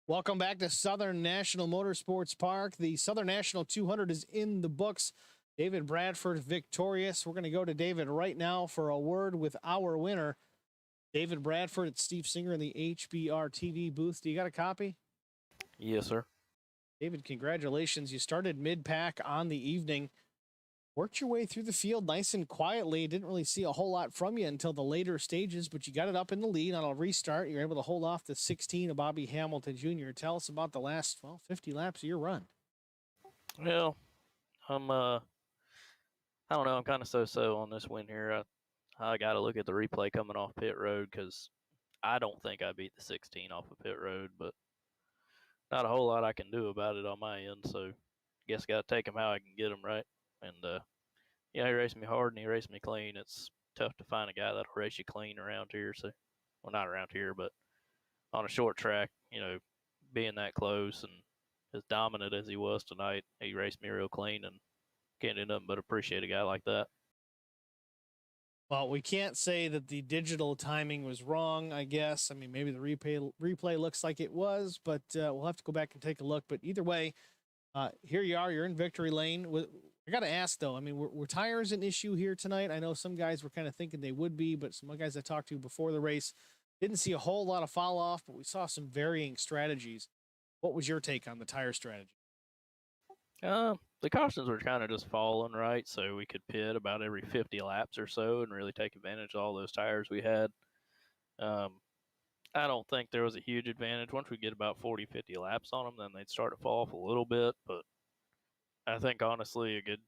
Welcome back to Southern National Motorsports Park. The Southern National 200 is in the books. David Bradford victorious. We're going to go to David right now for a word with our winner. David Bradford, it's Steve Singer in the HBR TV booth. Do you got a copy? Yes, sir. David, congratulations. You started mid-pack on the evening. Worked your way through the field nice and quietly. Didn't really see a whole lot from you until the later stages, but you got it up in the lead on a restart. You're able to hold off the 16 of Bobby Hamilton Jr. Tell us about the last, 50 laps of your run. Well, I don't know. I'm kind of so-so on this win here. I got to look at the replay coming off pit road because I don't think I beat the 16 off of pit road, but not a whole lot I can do about it on my end. So I guess got to take him how I can get him, right? And yeah, he raced me hard and he raced me clean. It's tough to find a guy that'll race you clean around here. So, well, not around here, but on a short track, being that close and as dominant as he was tonight, he raced me real clean and can't do nothing but appreciate a guy like that. Well, we can't say that the digital timing was wrong, I guess. I mean, maybe the replay looks like it was, but we'll have to go back and take a look. But either way, here you are. You're in victory lane. I got to ask, though. I mean, were tires an issue here tonight? I know some guys were kind of thinking they would be, but some guys I talked to before the race didn't see a whole lot of fall off, but we saw some varying strategies. What was your take on the tire strategy? The cautions were kind of just falling, right? So we could pit about every 50 laps or so and really take advantage of all those tires we had. I don't think there was a huge advantage. Once we get about 40, 50 laps on them, then they'd start to fall off a little bit. But I think, honestly, it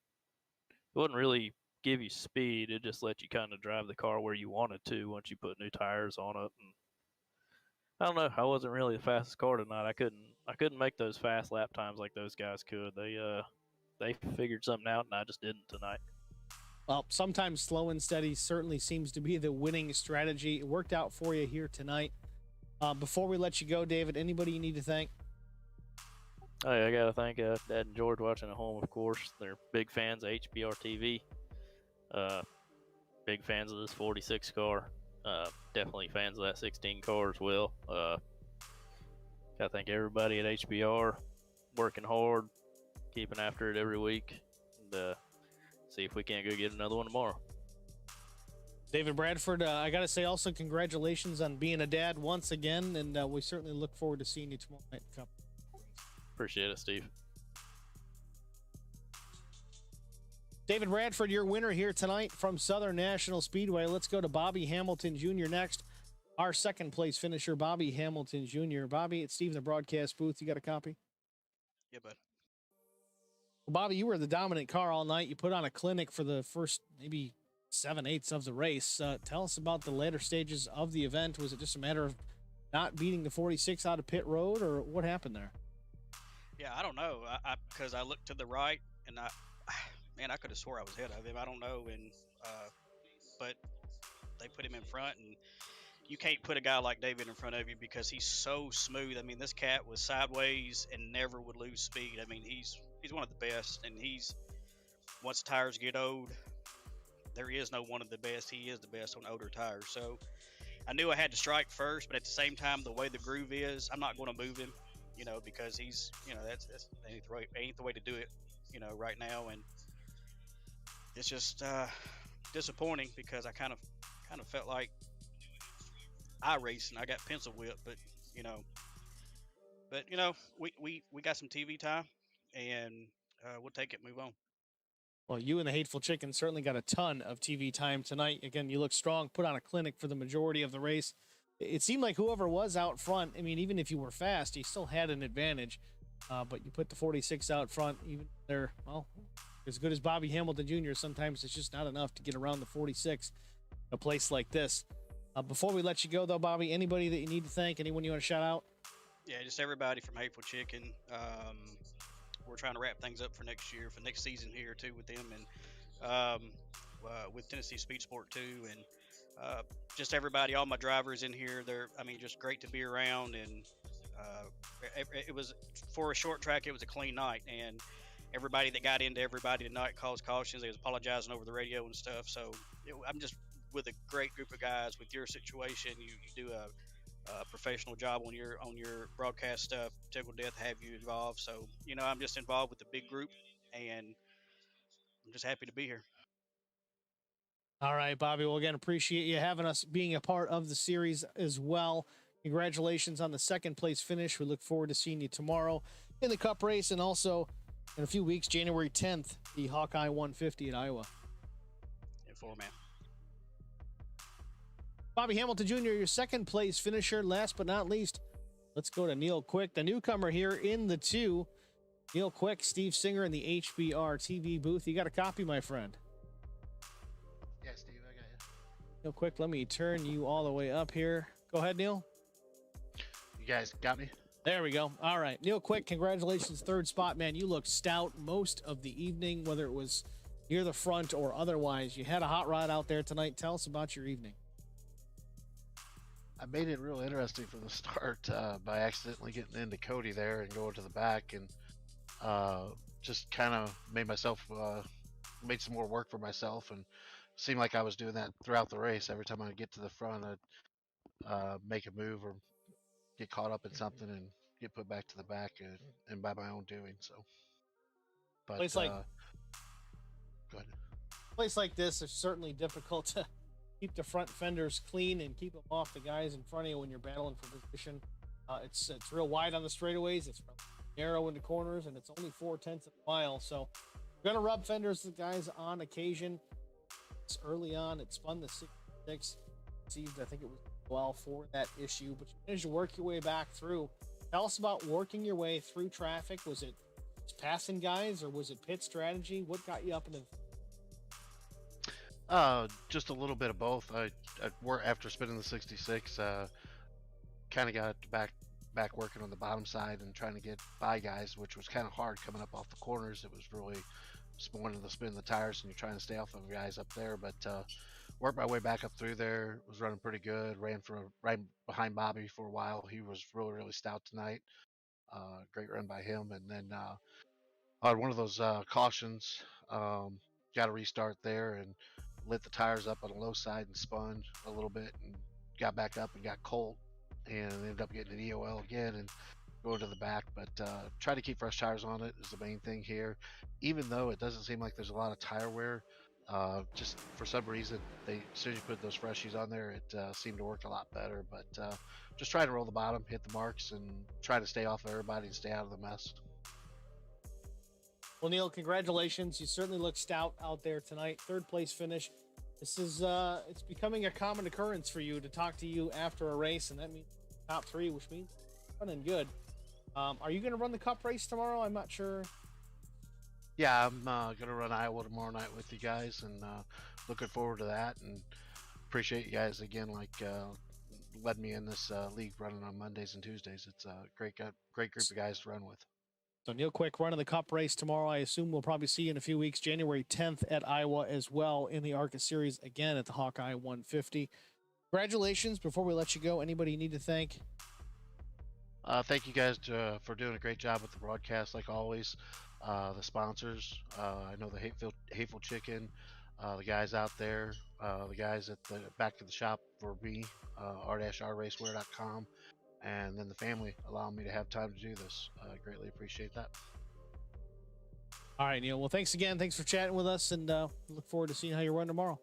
wouldn't really give you speed. It just let you kind of drive the car where you wanted to once you put new tires on it. And I don't know. I wasn't really the fastest car tonight. I couldn't make those fast lap times like those guys could. They figured something out, and I just didn't tonight. Well, sometimes slow and steady certainly seems to be the winning strategy. It worked out for you here tonight. Before we let you go, David, anybody you need to thank? Oh, yeah, I got to thank Dad and George watching at home, of course. They're big fans of HBR TV. Big fans of this 46 car. Definitely fans of that 16 car as well. Got to thank everybody at HBR working hard, keeping after it every week, and see if we can't go get another one tomorrow. David Bradford, I got to say also congratulations on being a dad once again, and we certainly look forward to seeing you tomorrow night. Appreciate it, Steve. David Bradford, your winner here tonight from Southern National Speedway. Let's go to Bobby Hamilton Jr. next. Our second place finisher, Bobby Hamilton Jr. Bobby, it's Steve in the broadcast booth. You got a copy? Yeah, bud. Well, Bobby, you were the dominant car all night. You put on a clinic for the first maybe 7/8 of the race. Tell us about the later stages of the event. Was it just a matter of not beating the 46 out of pit road, or what happened there? Yeah, I don't know. Because I looked to the right and I could have swore I was ahead of him. I don't know, but they put him in front, and you can't put a guy like David in front of you because he's so smooth. I mean, this cat was sideways and never would lose speed. I mean, he's one of the best, and once tires get old, there is no one of the best. He is the best on older tires. So I knew I had to strike first, but at the same time, the way the groove is, I'm not going to move him, because he's, that's ain't the way to do it, right now. And it's just disappointing because I kind of felt like I raced and I got pencil whipped, but we got some TV time, and we'll take it and move on. Well, you and the Hateful Chicken certainly got a ton of TV time tonight. Again, you look strong, put on a clinic for the majority of the race. It seemed like whoever was out front, I mean, even if you were fast, you still had an advantage. But you put the 46 out front, even there, well, as good as Bobby Hamilton Jr., sometimes it's just not enough to get around the 46 in a place like this. Before we let you go, though, Bobby, anybody that you need to thank, anyone you want to shout out? Yeah, just everybody from Hateful Chicken. We're trying to wrap things up for next year, for next season here too with them, and with Tennessee Speed Sport too, and just everybody, all my drivers in here. Just great to be around, and it was, for a short track, it was a clean night, and everybody that got into everybody tonight caused cautions. They was apologizing over the radio and stuff. So I'm just with a great group of guys. With your situation, you do a professional job on your broadcast stuff. Tickled death to have you involved. So I'm just involved with the big group, and I'm just happy to be here. All right, Bobby. Well, again, appreciate you having us, being a part of the series as well. Congratulations on the second place finish. We look forward to seeing you tomorrow in the Cup race, and also in a few weeks, January 10th, the Hawkeye 150 at Iowa. And for, man. Bobby Hamilton Jr., your second place finisher. Last but not least, let's go to Neil Quick, the newcomer here in the 2. Neil Quick, Steve Singer in the HBR TV booth. You got a copy, my friend? Yeah, Steve, I got you. Neil Quick, let me turn you all the way up here. Go ahead, Neil. You guys got me? There we go. All right. Neil Quick, congratulations. Third spot, man. You looked stout most of the evening, whether it was near the front or otherwise. You had a hot rod out there tonight. Tell us about your evening. I made it real interesting from the start by accidentally getting into Cody there and going to the back, and just kind of made some more work for myself, and seemed like I was doing that throughout the race. Every time I would get to the front, I'd make a move or get caught up in something and get put back to the back, and by my own doing. So, but Place like go ahead. place like this is certainly difficult to keep the front fenders clean and keep them off the guys in front of you when you're battling for position. It's real wide on the straightaways. It's narrow in the corners, and it's only 0.4 of a mile. So you're gonna rub fenders with guys on occasion. It's early on. It spun the 66. Received, I think it was 12 for that issue, but you managed to work your way back through. Tell us about working your way through traffic. Was it just passing guys, or was it pit strategy? What got you up in the Just a little bit of both. I after spinning the 66, kind of got back working on the bottom side and trying to get by guys, which was kind of hard coming up off the corners. It was really wanting to spin the tires, and you're trying to stay off of guys up there. But worked my way back up through there. Was running pretty good. Ran from right behind Bobby for a while. He was really stout tonight. Great run by him, and then on one of those cautions, got a restart there and lit the tires up on the low side and spun a little bit and got back up and got cold and ended up getting an EOL again and going to the back. But try to keep fresh tires on it is the main thing here. Even though it doesn't seem like there's a lot of tire wear, just for some reason, as soon as you put those freshies on there, it seemed to work a lot better. But just try to roll the bottom, hit the marks, and try to stay off of everybody and stay out of the mess. Well, Neil, congratulations. You certainly look stout out there tonight. Third place finish. This is it's becoming a common occurrence for you to talk to you after a race, and that means top three, which means running good. Are you going to run the Cup race tomorrow? I'm not sure. Yeah, I'm going to run Iowa tomorrow night with you guys, and looking forward to that. And appreciate you guys again, led me in this league running on Mondays and Tuesdays. It's a great group of guys to run with. So Neil Quick running the Cup race tomorrow. I assume we'll probably see you in a few weeks, January 10th at Iowa as well in the ARCA series again at the Hawkeye 150. Congratulations. Before we let you go, anybody you need to thank? Thank you guys for doing a great job with the broadcast, like always. The sponsors, I know the Hateful Chicken, the guys out there, the guys at the back of the shop for me, r-rracewear.com. And then the family allowing me to have time to do this. I greatly appreciate that. All right, Neil. Well, thanks again. Thanks for chatting with us, and look forward to seeing how you run tomorrow.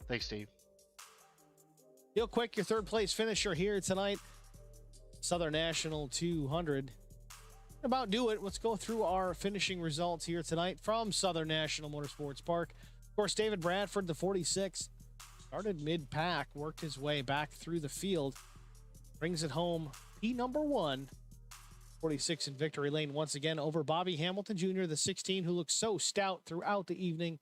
Thanks, Steve. Neil Quick, your third place finisher here tonight. Southern National 200. About do it. Let's go through our finishing results here tonight from Southern National Motorsports Park. Of course, David Bradford, the 46, started mid-pack, worked his way back through the field. Brings it home, P number 1, 46 in victory lane once again over Bobby Hamilton Jr., the 16, who looked so stout throughout the evening.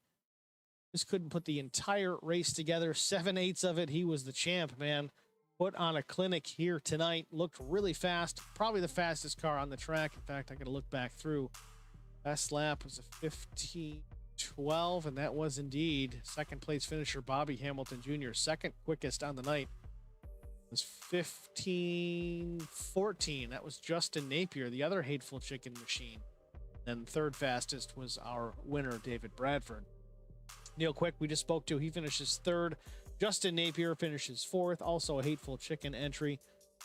Just couldn't put the entire race together. 7/8 of it, he was the champ, man. Put on a clinic here tonight. Looked really fast. Probably the fastest car on the track. In fact, I got to look back through. Best lap was a 15:12, and that was indeed second place finisher Bobby Hamilton Jr., second quickest on the night. Was 15:14. That was Justin Napier, the other Hateful Chicken machine. And third fastest was our winner, David Bradford. Neil Quick, we just spoke to. He finishes third. Justin Napier finishes fourth. Also a Hateful Chicken entry.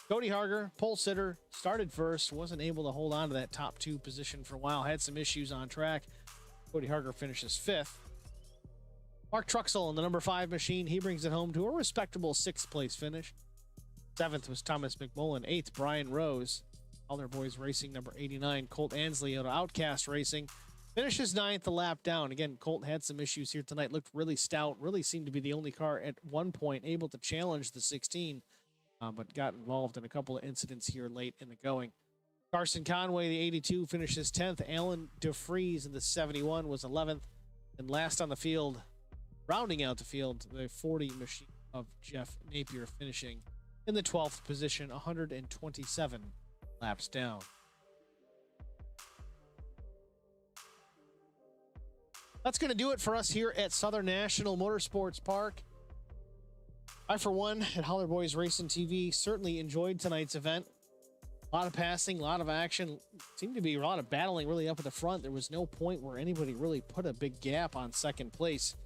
Cody Harger, pole sitter, started first. Wasn't able to hold on to that top 2 position for a while. Had some issues on track. Cody Harger finishes fifth. Mark Truxell in the number 5 machine. He brings it home to a respectable 6th place finish. 7th was Thomas McMullen. 8th, Brian Rose. Other Boys Racing, number 89. Colt Ansley out of Outcast Racing. Finishes 9th, a lap down. Again, Colt had some issues here tonight. Looked really stout. Really seemed to be the only car at one point able to challenge the 16. But got involved in a couple of incidents here late in the going. Carson Conway, the 82, finishes 10th. Alan DeFries in the 71 was 11th. And last on the field, rounding out the field, the 40 machine of Jeff Napier finishing in the 12th position, 127 laps down. That's going to do it for us here at Southern National Motorsports Park. I, for one, at Holler Boys Racing TV, certainly enjoyed tonight's event. A lot of passing, a lot of action. Seemed to be a lot of battling really up at the front. There was no point where anybody really put a big gap on second place.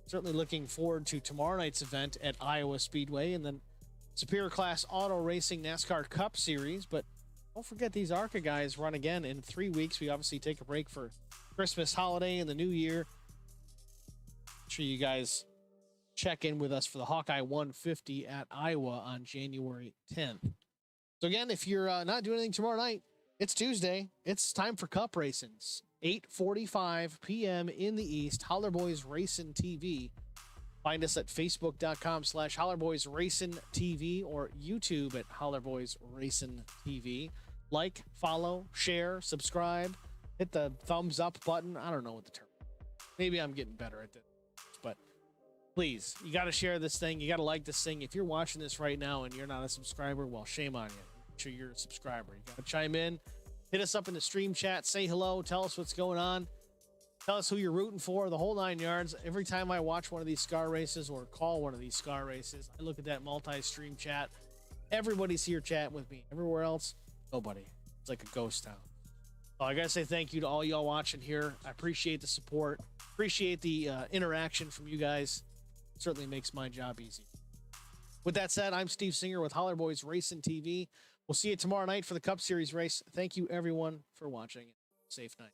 certainly looking forward to tomorrow night's event at Iowa Speedway and then Superior Class Auto Racing NASCAR Cup Series. But don't forget, these ARCA guys run again in 3 weeks. We obviously take a break for Christmas holiday and the new year. Make sure you guys check in with us for the Hawkeye 150 at Iowa on January 10th. So again, if you're not doing anything tomorrow night, it's Tuesday. It's time for Cup Racing. 8:45 p.m. in the East. Holler Boys Racing TV. Find us at facebook.com/Holler Boys Racing TV or YouTube at Holler Boys Racing TV. Like, follow, share, subscribe, hit the thumbs up button. I don't know what the term is. Maybe I'm getting better at this, but please, you got to share this thing. You got to like this thing. If you're watching this right now and you're not a subscriber, well, shame on you. Make sure you're a subscriber. You got to chime in. Hit us up in the stream chat. Say hello. Tell us what's going on. Tell us who you're rooting for. The whole 9 yards. Every time I watch one of these SCAR races or call one of these SCAR races, I look at that multi-stream chat. Everybody's here chatting with me. Everywhere else, nobody. It's like a ghost town. So I got to say thank you to all y'all watching here. I appreciate the support. Appreciate the interaction from you guys. It certainly makes my job easy. With that said, I'm Steve Singer with Holler Boys Racing TV. We'll see you tomorrow night for the Cup Series race. Thank you, everyone, for watching. Safe night.